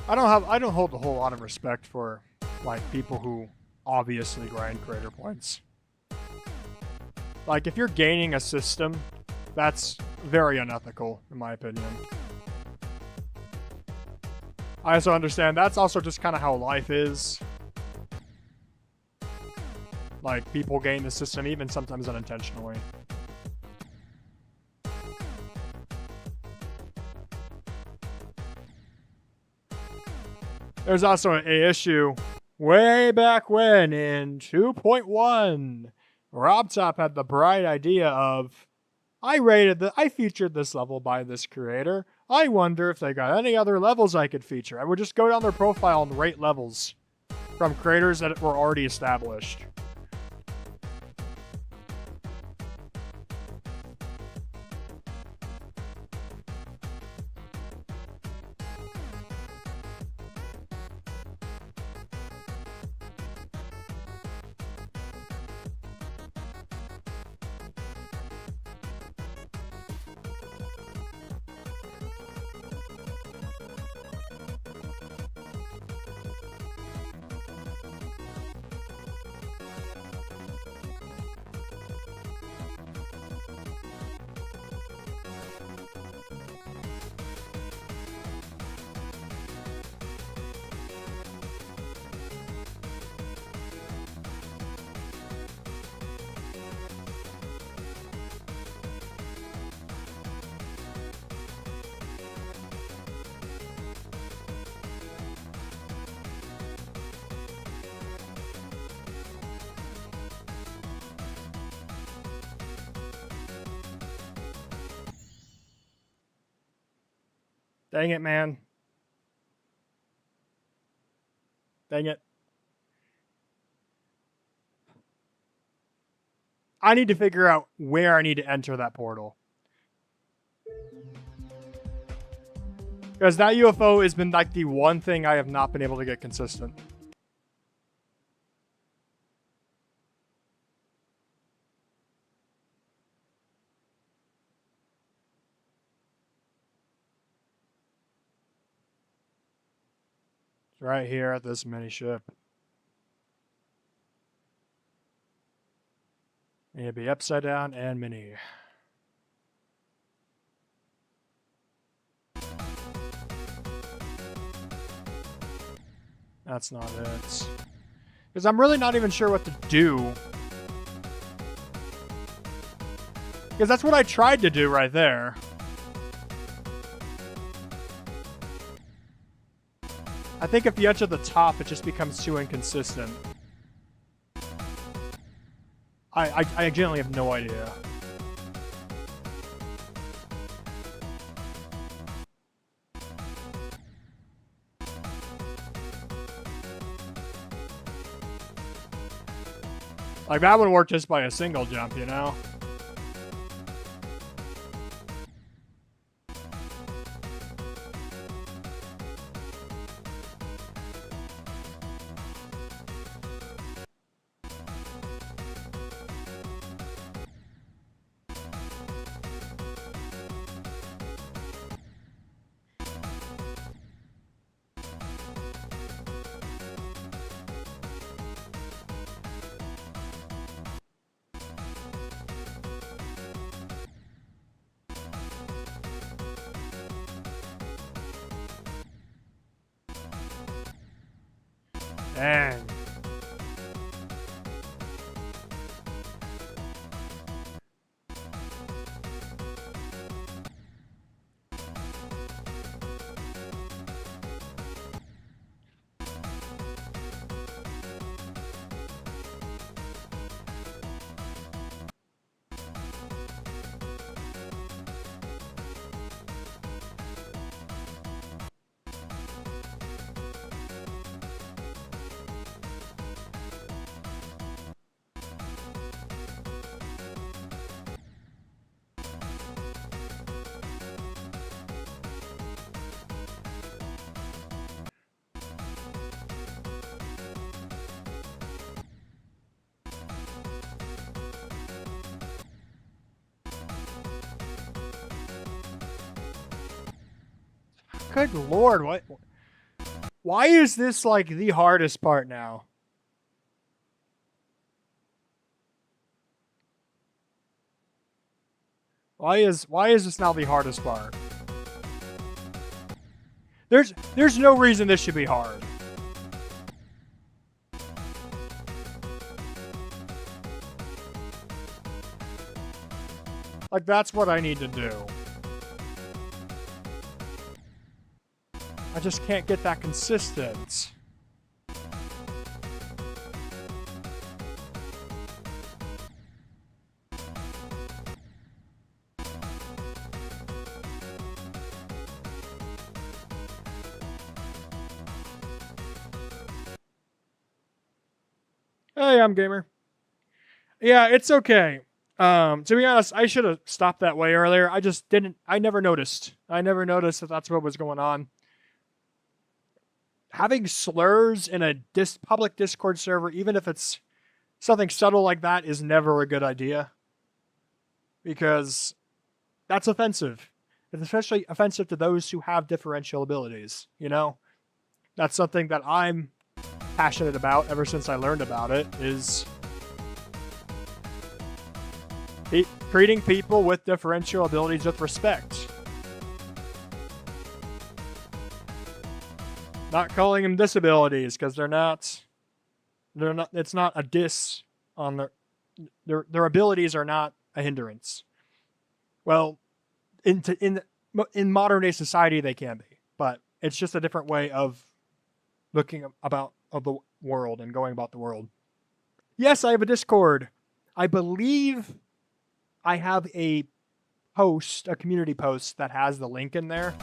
I don't hold a whole lot of respect for like people who obviously grind creator points. Like if you're gaining a system, that's very unethical in my opinion. I also understand that's also just kind of how life is. Like people gain the system even sometimes unintentionally. There's also an issue way back when in 2.1. RobTop had the bright idea of, I featured this level by this creator. I wonder if they got any other levels I could feature. I would just go down their profile and rate levels from creators that were already established. Dang it, man. Dang it. I need to figure out where I need to enter that portal. Because that UFO has been like the one thing I have not been able to get consistent. It's right here at this mini ship. It'd be upside down and mini. That's not it. Because I'm really not even sure what to do. Because that's what I tried to do right there. I think if you enter the top, it just becomes too inconsistent. I genuinely have no idea. Like, that would work just by a single jump, you know? Dang. Good lord, what? Why is this like the hardest part now? Why is this now the hardest part? There's no reason this should be hard. Like, that's what I need to do. I just can't get that consistent. Hey, I'm Gamer. Yeah, it's okay. To be honest, I should have stopped that way earlier. I never noticed. I never noticed that that's what was going on. Having slurs in a public Discord server, even if it's something subtle like that, is never a good idea. Because that's offensive. It's especially offensive to those who have differential abilities, you know? That's something that I'm passionate about ever since I learned about it, is treating people with differential abilities with respect. Not calling them disabilities, because they're not, it's not a diss on their abilities are not a hindrance. Well, in modern day society they can be, but it's just a different way of looking of the world and going about the world. Yes, I have a Discord. I believe I have a community post that has the link in there.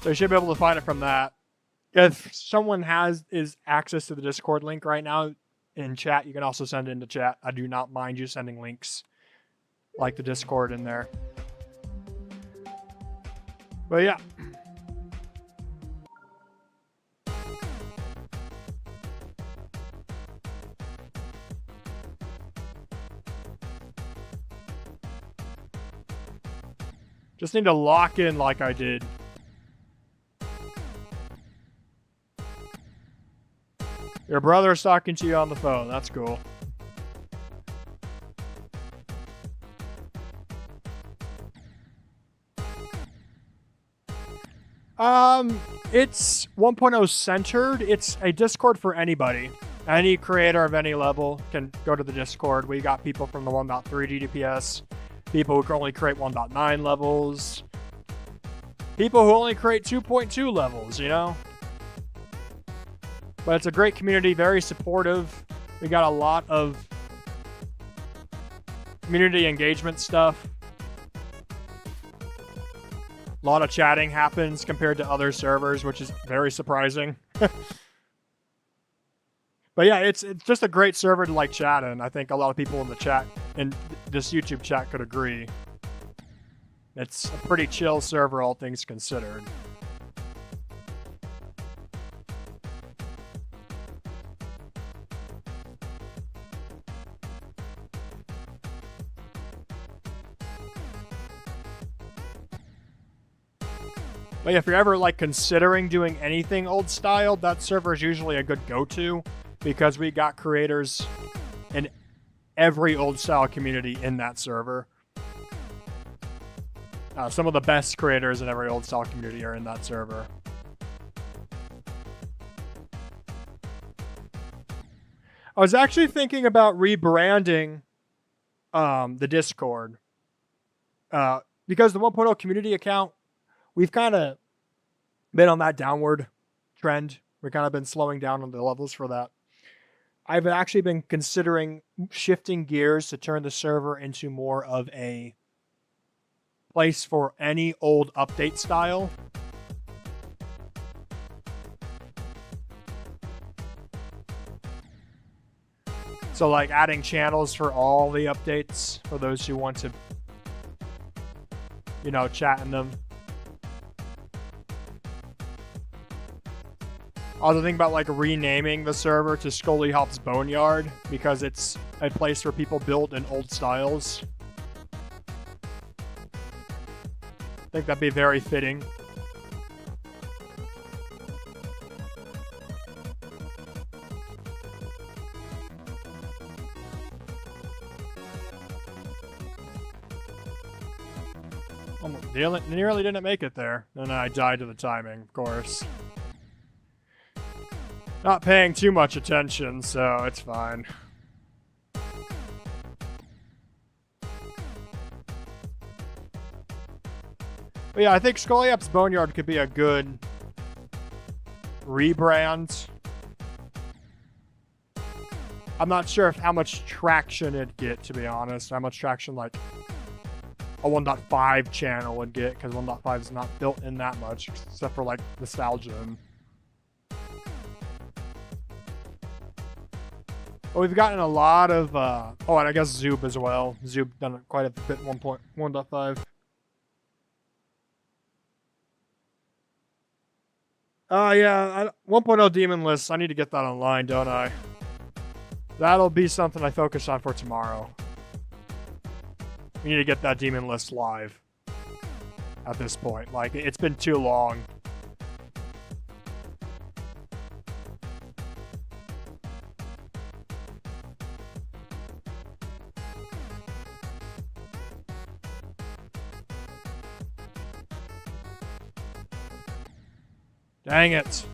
So you should be able to find it from that. If someone is access to the Discord link right now in chat, you can also send it into chat. I do not mind you sending links like the Discord in there. But yeah. Just need to lock in like I did. Your brother's talking to you on the phone. That's cool. It's 1.0 centered. It's a Discord for anybody. Any creator of any level can go to the Discord. We got people from the 1.3 DDPS, people who can only create 1.9 levels, people who only create 2.2 levels, you know? But it's a great community, very supportive. We got a lot of community engagement stuff. A lot of chatting happens compared to other servers, which is very surprising. But yeah, it's just a great server to like chat in. I think a lot of people in the chat, in this YouTube chat, could agree. It's a pretty chill server, all things considered. But yeah, if you're ever like considering doing anything old style, that server is usually a good go-to, because we got creators in every old style community in that server. Some of the best creators in every old style community are in that server. I was actually thinking about rebranding the Discord. Because the 1.0 community account, we've kind of been on that downward trend. We've kind of been slowing down on the levels for that. I've actually been considering shifting gears to turn the server into more of a place for any old update style. So like adding channels for all the updates for those who want to, you know, chat in them. I was thinking about like renaming the server to Scully Hop's Boneyard, because it's a place where people build in old styles. think that'd be very fitting. Nearly didn't make it there. Then I died to the timing, of course. Not paying too much attention, so it's fine. But yeah, I think Skoliap's Boneyard could be a good rebrand. I'm not sure how much traction it'd get, to be honest. How much traction, like, a 1.5 channel would get, because 1.5 is not built in that much, except for, like, nostalgia. But we've gotten a lot of, oh, and I guess Zoob as well. Zoob done quite a bit 1.5. Yeah, 1.0 Demon List. I need to get that online, don't I? That'll be something I focus on for tomorrow. We need to get that Demon List live at this point. Like, it's been too long. Dang it.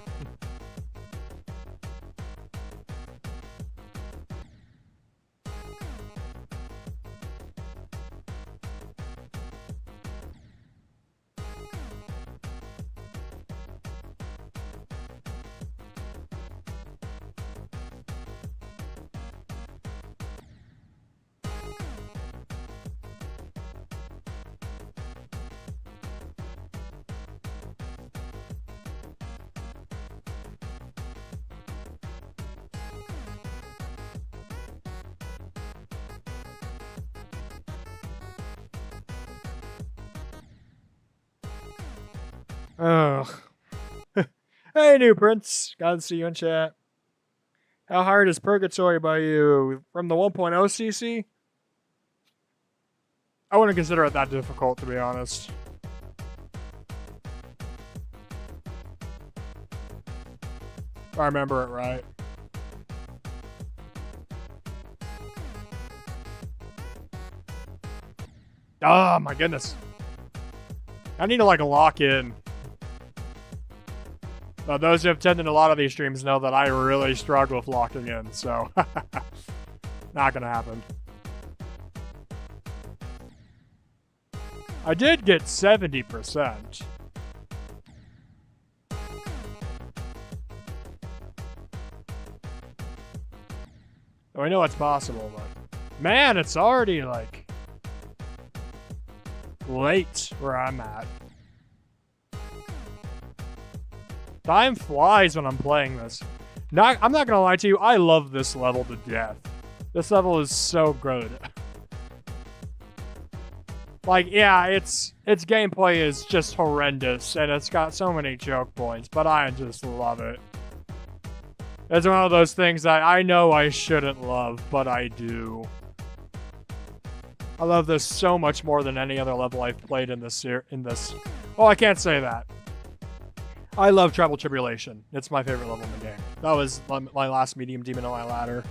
Ugh. Hey, New Prince. Glad to see you in chat. How hard is Purgatory by you? From the 1.0 CC? I wouldn't consider it that difficult, to be honest. If I remember it right. Oh, my goodness. I need to, like, lock in. Those who have attended a lot of these streams know that I really struggle with locking in, so not gonna happen. I did get 70%. I know it's possible, but man, it's already like late where I'm at. Time flies when I'm playing this. I'm not gonna lie to you, I love this level to death. This level is so good. Like, yeah, its gameplay is just horrendous, and it's got so many choke points, but I just love it. It's one of those things that I know I shouldn't love, but I do. I love this so much more than any other level I've played in this. Oh, I can't say that. I love Tribal Tribulation. It's my favorite level in the game. That was my last medium demon on my ladder.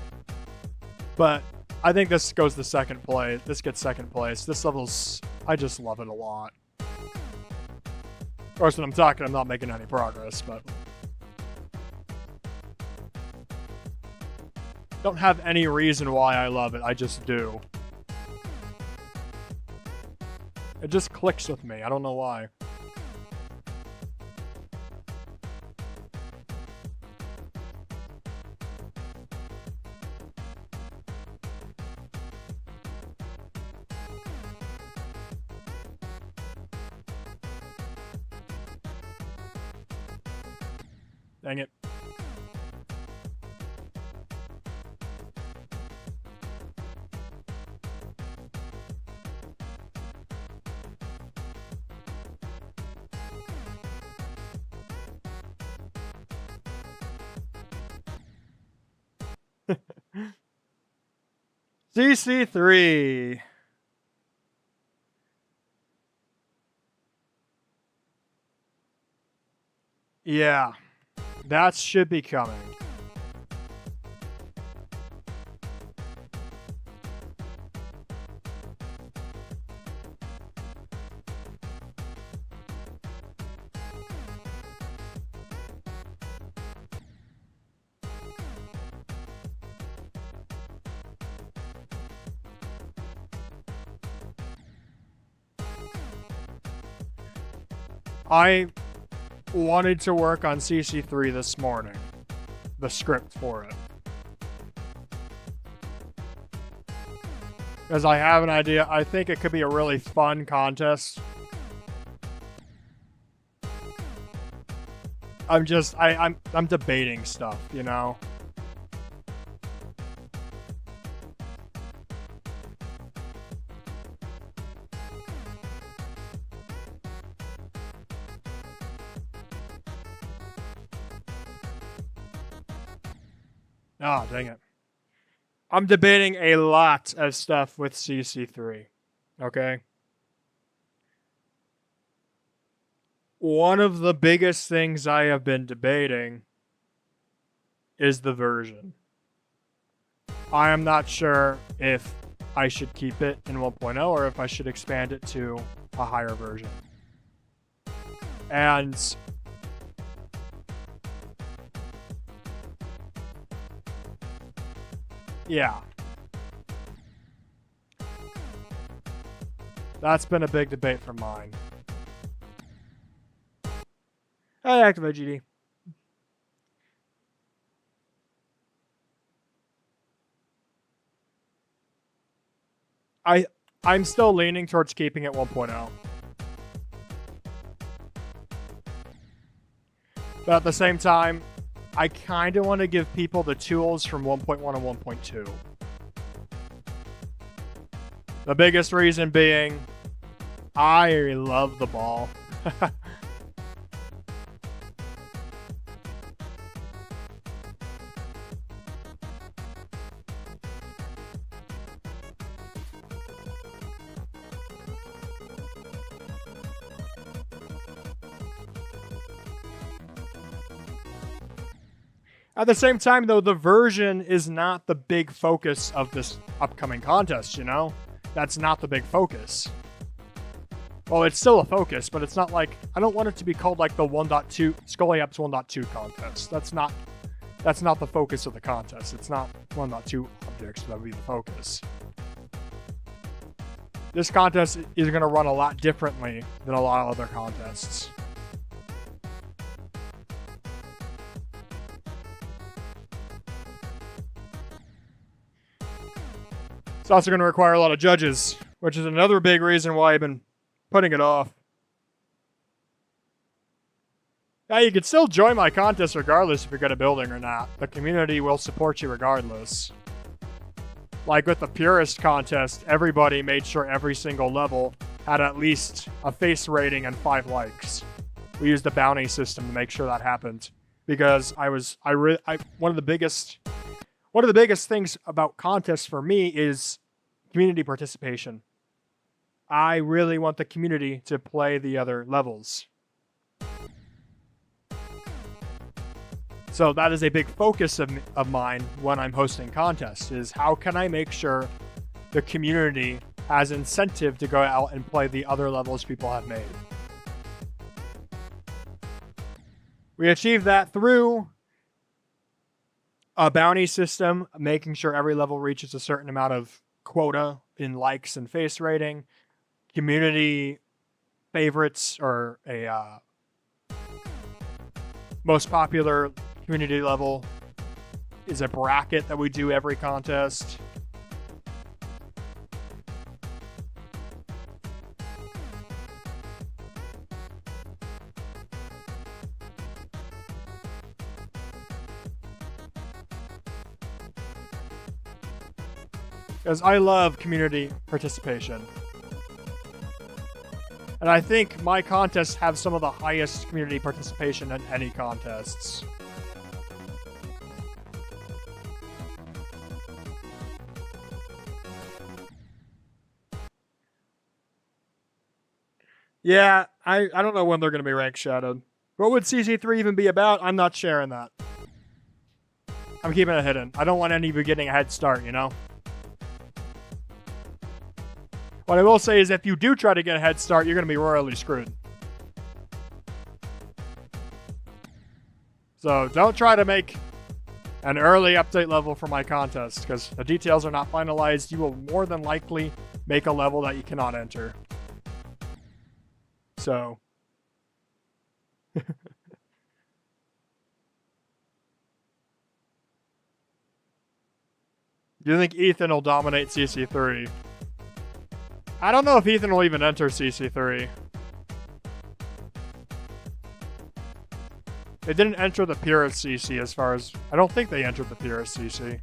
But I think this goes to second place. This gets second place. This level's... I just love it a lot. Of course, when I'm talking, I'm not making any progress, but... Don't have any reason why I love it. I just do. It just clicks with me. I don't know why. Dang it. CC3. Yeah, that should be coming. I wanted to work on CC3 this morning, the script for it. Because I have an idea. I think it could be a really fun contest. I'm debating stuff, you know? Ah, dang it. I'm debating a lot of stuff with CC3. Okay? One of the biggest things I have been debating is the version. I am not sure if I should keep it in 1.0 or if I should expand it to a higher version. And yeah. That's been a big debate for mine. Hey, Activate GD. I'm still leaning towards keeping it 1.0. But at the same time, I kind of want to give people the tools from 1.1 and 1.2. The biggest reason being, I love the ball. At the same time, though, the version is not the big focus of this upcoming contest, you know? That's not the big focus. Well, it's still a focus, but it's not like... I don't want it to be called like the 1.2... Scully Apps 1.2 contest. That's not the focus of the contest. It's not 1.2 objects that would be the focus. This contest is going to run a lot differently than a lot of other contests. It's also going to require a lot of judges, which is another big reason why I've been putting it off. Now, you can still join my contest regardless if you're good at building or not. The community will support you regardless. Like with the Purist contest, everybody made sure every single level had at least a face rating and 5 likes. We used the bounty system to make sure that happened. Because one of the biggest things about contests for me is community participation. I really want the community to play the other levels. So that is a big focus of mine when I'm hosting contests, is how can I make sure the community has incentive to go out and play the other levels people have made. We achieve that through a bounty system, making sure every level reaches a certain amount of quota in likes and face rating, community favorites, or a most popular community level is a bracket that we do every contest. Because I love community participation. And I think my contests have some of the highest community participation in any contests. Yeah, I don't know when they're going to be rank shadowed. What would CC3 even be about? I'm not sharing that. I'm keeping it hidden. I don't want anybody getting a head start, you know? What I will say is if you do try to get a head start, you're going to be royally screwed. So don't try to make an early update level for my contest, because the details are not finalized. You will more than likely make a level that you cannot enter. So... Do you think Ethan will dominate CC3? I don't know if Ethan will even enter CC3. They didn't enter the Purist CC as far as... I don't think they entered the Purist CC.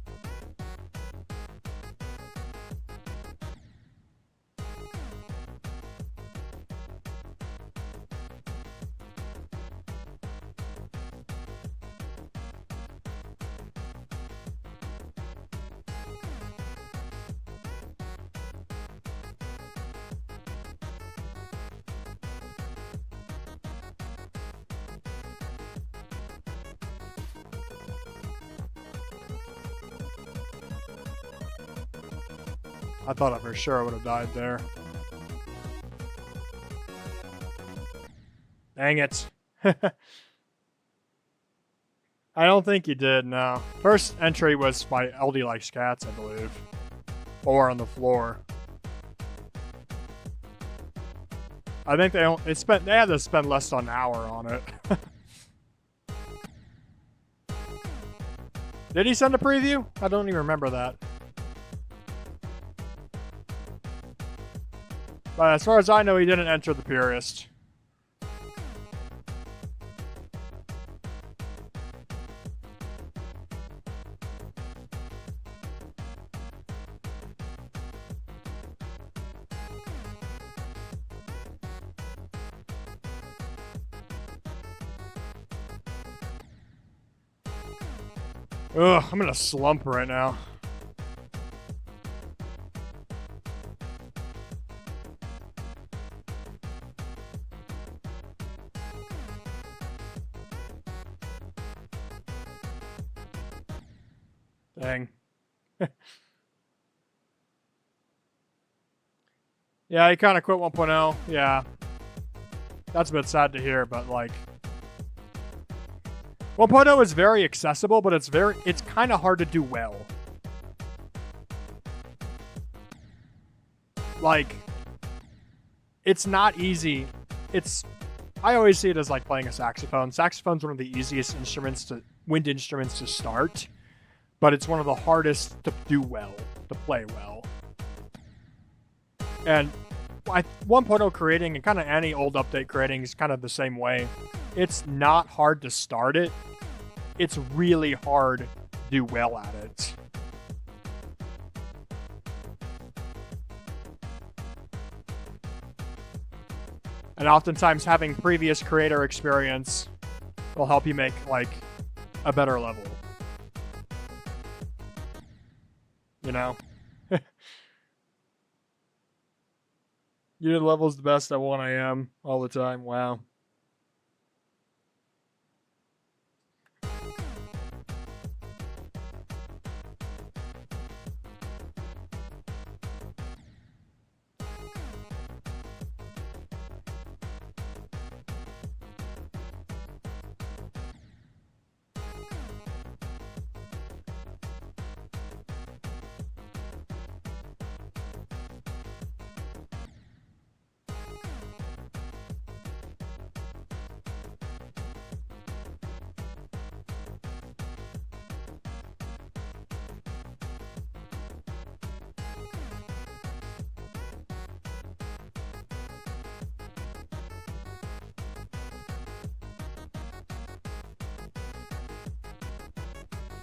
I thought I for sure would have died there. Dang it. I don't think he did, no. First entry was by LD Likes Cats, I believe. Or on the floor. I think they had to spend less than an hour on it. Did he send a preview? I don't even remember that. But as far as I know, he didn't enter the Purist. Ugh, I'm in a slump right now. Dang. Yeah, he kind of quit 1.0. Yeah. That's a bit sad to hear, but like... 1.0 is very accessible, but it's kind of hard to do well. Like, it's not easy. I always see it as like playing a saxophone. Saxophone's one of the easiest wind instruments to start, but it's one of the hardest to do well, to play well. And 1.0 creating, and kind of any old update creating, is kind of the same way. It's not hard to start it. It's really hard to do well at it. And oftentimes having previous creator experience will help you make, like, a better level. You know? Unit level's the best at 1 AM all the time. Wow.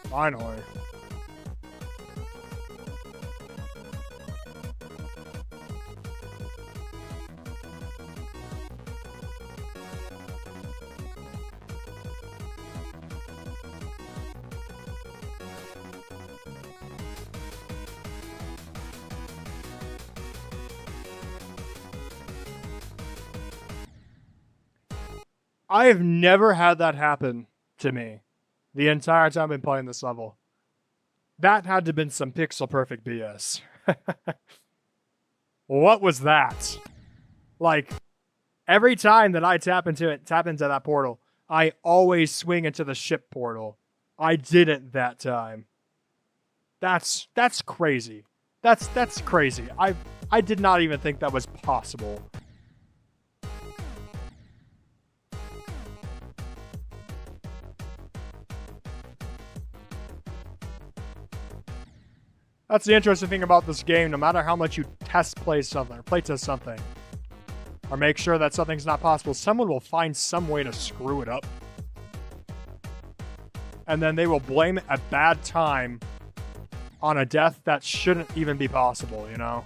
Finally. I have never had that happen to me the entire time I've been playing this level. That had to have been some pixel perfect BS. What was that? Like, every time that I tap into that portal, I always swing into the ship portal. I didn't that time. That's crazy. That's crazy. I did not even think that was possible. That's the interesting thing about this game. No matter how much you play test something, or make sure that something's not possible, someone will find some way to screw it up. And then they will blame a bad time on a death that shouldn't even be possible, you know?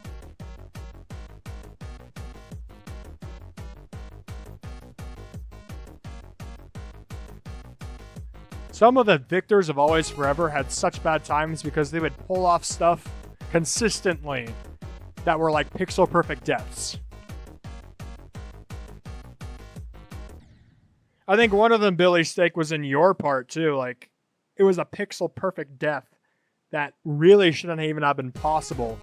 Some of the victors of Always Forever had such bad times because they would pull off stuff consistently that were like pixel perfect deaths. I think one of them, Billy Steak, was in your part too. Like, it was a pixel perfect death that really shouldn't even have been possible.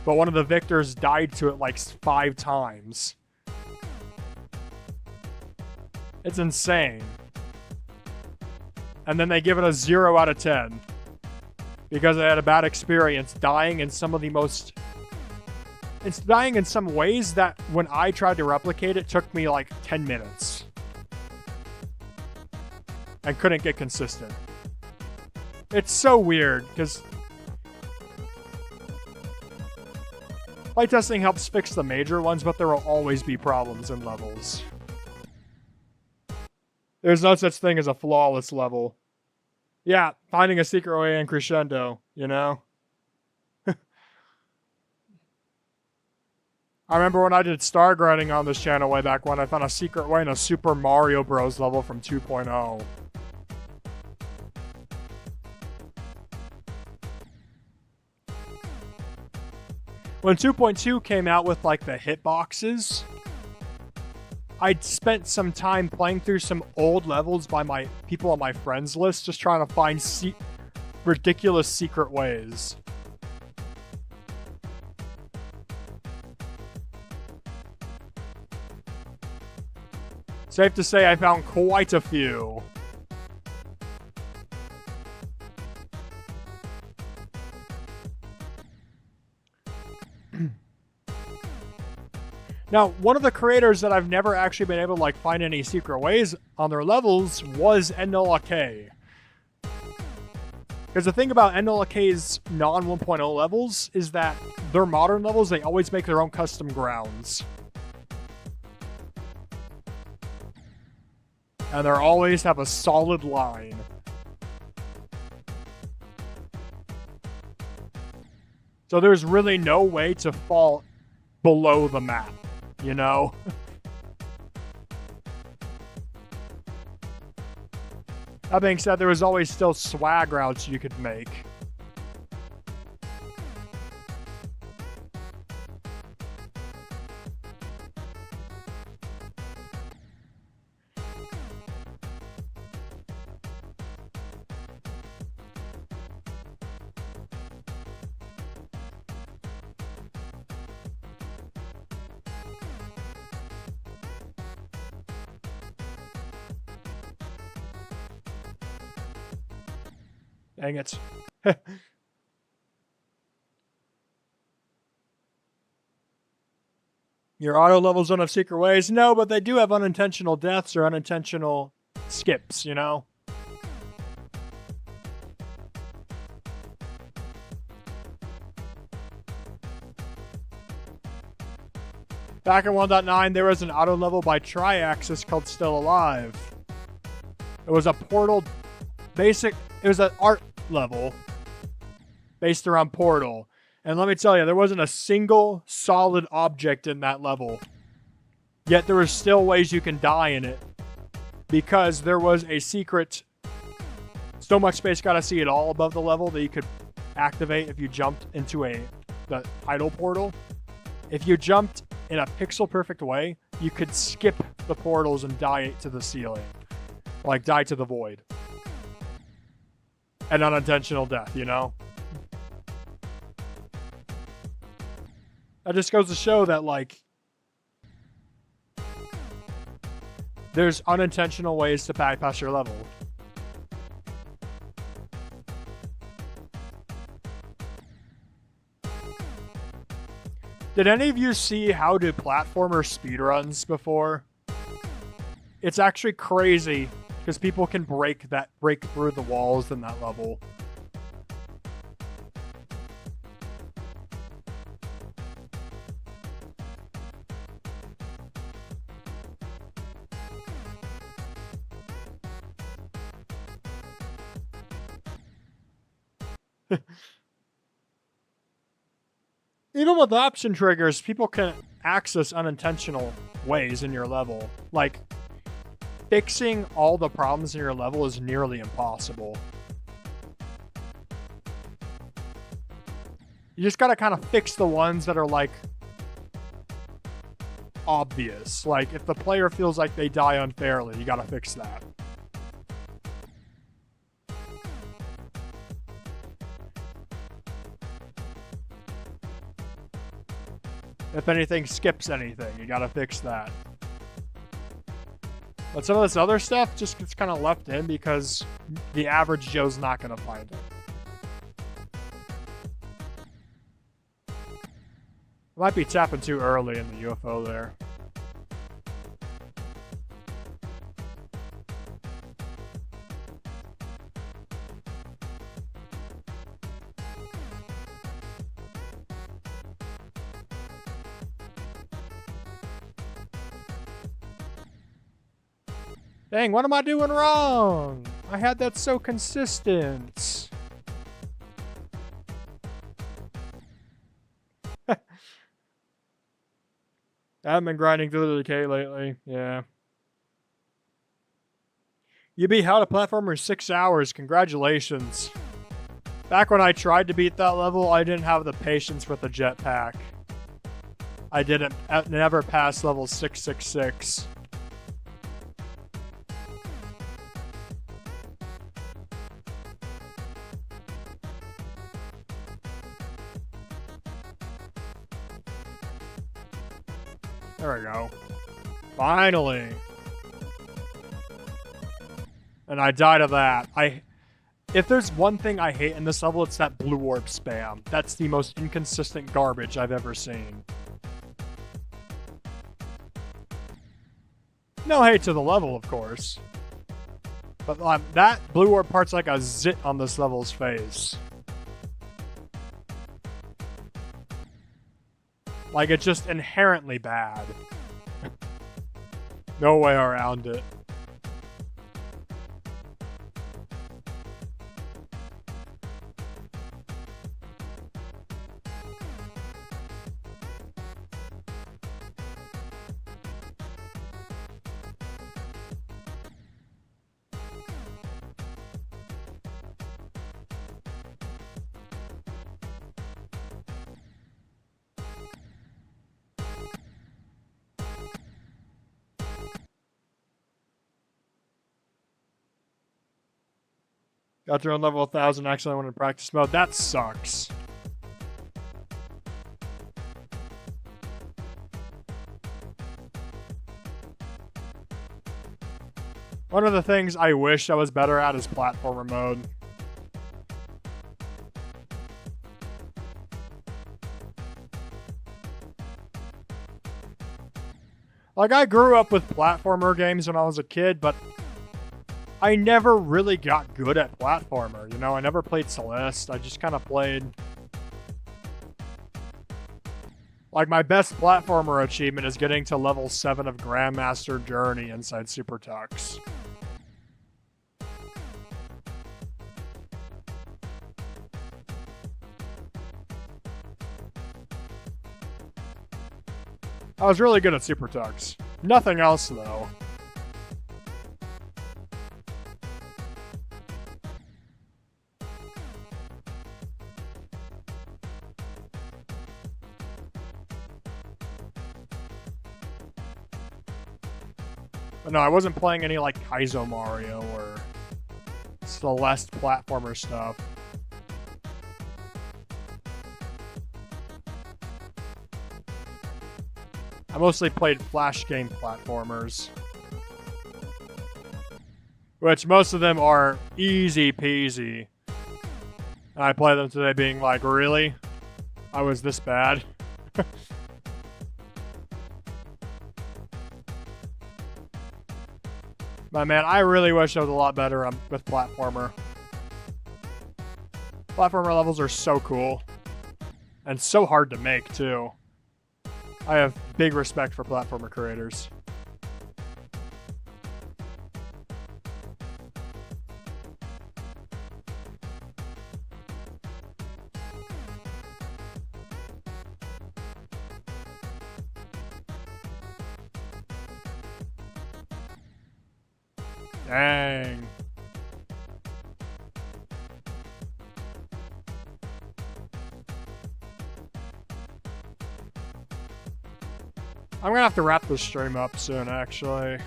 But one of the victors died to it like 5 times. It's insane. And then they give it a 0 out of 10 because they had a bad experience dying in some of the most... It's dying in some ways that when I tried to replicate it took me like 10 minutes. And couldn't get consistent. It's so weird because playtesting helps fix the major ones, but there will always be problems in levels. There's no such thing as a flawless level. Yeah, finding a secret way in Crescendo, you know? I remember when I did star grinding on this channel way back when, I found a secret way in a Super Mario Bros. Level from 2.0. When 2.2 came out with like the hitboxes, I'd spent some time playing through some old levels by my people on my friends list, just trying to find ridiculous secret ways. Safe to say I found quite a few. Now, one of the creators that I've never actually been able to like find any secret ways on their levels was Enola K. Because the thing about Enola K's non-1.0 levels is that their modern levels, they always make their own custom grounds. And they always have a solid line. So there's really no way to fall below the map. You know? That being said, there was always still swag routes you could make. Dang it. Your auto levels don't have secret ways? No, but they do have unintentional deaths or unintentional skips, you know? Back in 1.9, there was an auto level by Triaxis called Still Alive. It was a Portal basic... It was an art level based around Portal. And let me tell you, there wasn't a single solid object in that level. Yet there were still ways you can die in it. Because there was a secret So Much Space Gotta See It All above the level that you could activate if you jumped into the idle portal. If you jumped in a pixel perfect way, you could skip the portals and die to the ceiling. Like, die to the void. An unintentional death, you know? That just goes to show that, like, there's unintentional ways to bypass your level. Did any of you see How to Platformer speedruns before? It's actually crazy because people can break through the walls in that level. Even with option triggers, people can access unintentional ways in your level. Like, fixing all the problems in your level is nearly impossible. You just gotta kind of fix the ones that are, like, obvious. Like, if the player feels like they die unfairly, you gotta fix that. If anything skips anything, you gotta fix that. But some of this other stuff just gets kind of left in because the average Joe's not gonna find it. Might be tapping too early in the UFO there. Dang, what am I doing wrong? I had that so consistent. I haven't been grinding through the decay lately. Yeah. You beat How to Platformer in 6 hours. Congratulations. Back when I tried to beat that level, I didn't have the patience with the jetpack. I never passed level 666. There we go. Finally. And I died of that. If there's one thing I hate in this level, it's that blue orb spam. That's the most inconsistent garbage I've ever seen. No hate to the level, of course. But that blue orb part's like a zit on this level's face. Like, it's just inherently bad. No way around it. Got through on level 1000, actually went in practice mode. That sucks. One of the things I wish I was better at is platformer mode. Like, I grew up with platformer games when I was a kid, but I never really got good at platformer, you know? I never played Celeste. I just kind of played... Like, my best platformer achievement is getting to level 7 of Grandmaster Journey inside Super Tux. I was really good at Super Tux. Nothing else, though. But no, I wasn't playing any like Kaizo Mario or Celeste platformer stuff. I mostly played Flash game platformers, which most of them are easy peasy. And I play them today being like, really? I was this bad? But man, I really wish I was a lot better with platformer. Platformer levels are so cool. And so hard to make, too. I have big respect for platformer creators. Dang. I'm gonna have to wrap this stream up soon, actually.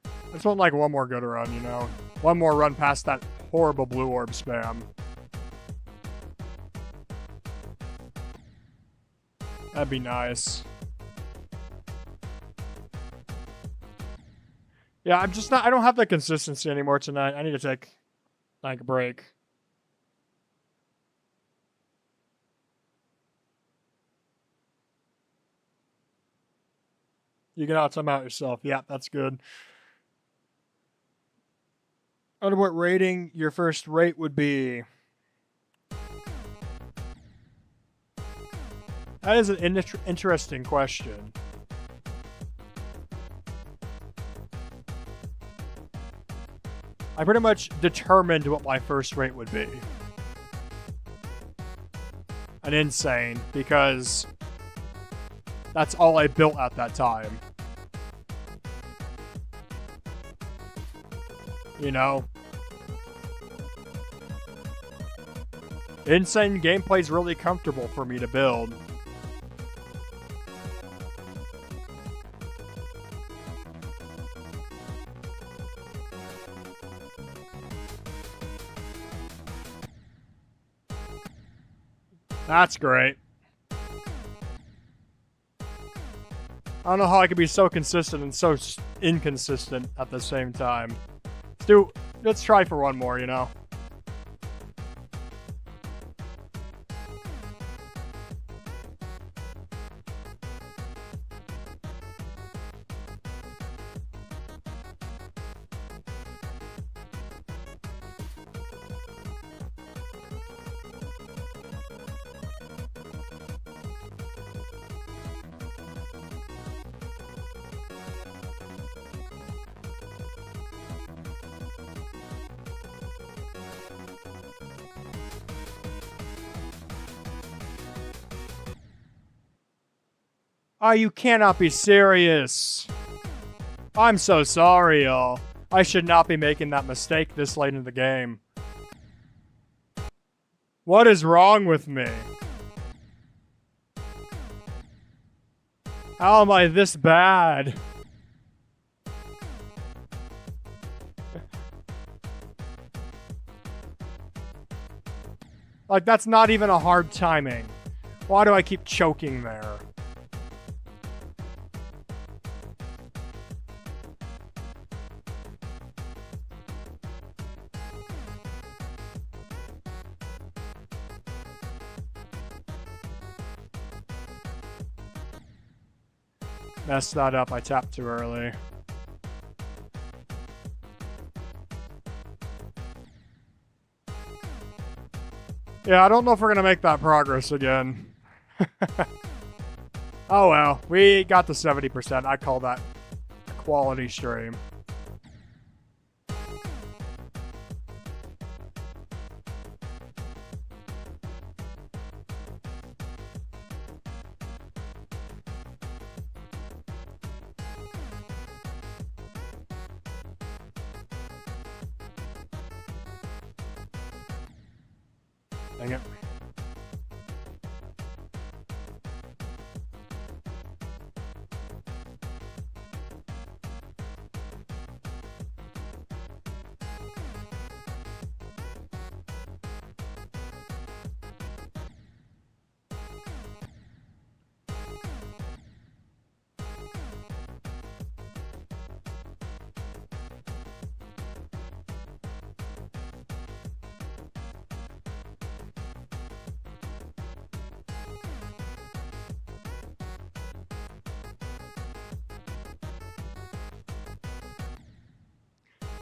I just want like one more good run, you know? One more run past that horrible blue orb spam. That'd be nice. Yeah, I'm just not, I don't have the consistency anymore tonight. I need to take like a break. You can out-time out yourself. Yeah, that's good. I wonder what rating your first rate would be. That is an interesting question. I pretty much determined what my first rate would be. An insane, because that's all I built at that time. You know? Insane gameplay is really comfortable for me to build. That's great. I don't know how I could be so consistent and so inconsistent at the same time. Let's try for one more, you know? Oh, you cannot be serious. I'm so sorry, y'all. I should not be making that mistake this late in the game. What is wrong with me? How am I this bad? Like, that's not even a hard timing. Why do I keep choking there? Messed that up. I tapped too early. Yeah, I don't know if we're going to make that progress again. Oh well, we got to 70%. I call that a quality stream. Dang it.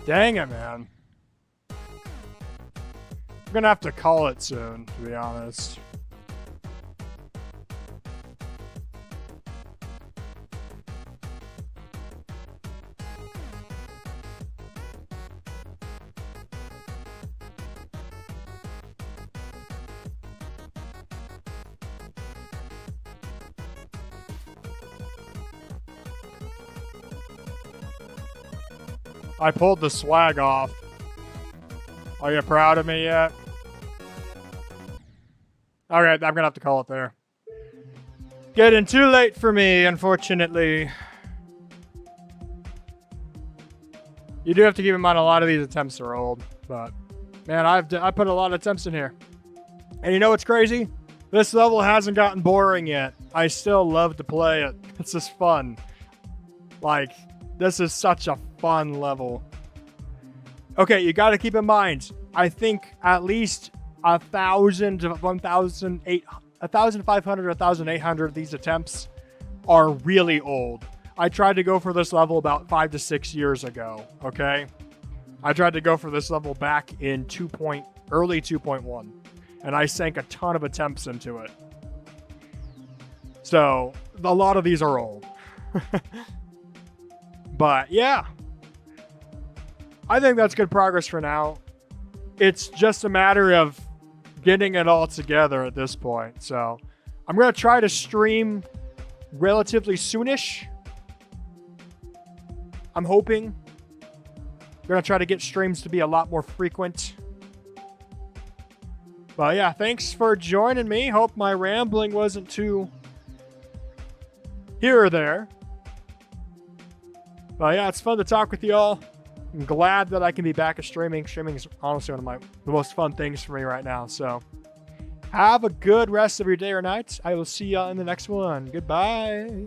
Dang it, man. I'm gonna have to call it soon, to be honest. I pulled the swag off. Are you proud of me yet? Alright, I'm gonna have to call it there. Getting too late for me, unfortunately. You do have to keep in mind a lot of these attempts are old, but man, I put a lot of attempts in here. And you know what's crazy? This level hasn't gotten boring yet. I still love to play it. It's just fun. Like, this is such a fun level. Okay, you got to keep in mind, I think at least 1,000 to 1,500 to 1,800 of these attempts are really old. I tried to go for this level about 5 to 6 years ago, okay? I tried to go for this level back in early 2.1, and I sank a ton of attempts into it. So, a lot of these are old. But yeah, I think that's good progress for now. It's just a matter of getting it all together at this point. So I'm going to try to stream relatively soonish. I'm hoping. I'm going to try to get streams to be a lot more frequent. But yeah, thanks for joining me. Hope my rambling wasn't too here or there. But yeah, it's fun to talk with y'all. I'm glad that I can be back at streaming. Streaming is honestly one of the most fun things for me right now. So have a good rest of your day or night. I will see y'all in the next one. Goodbye.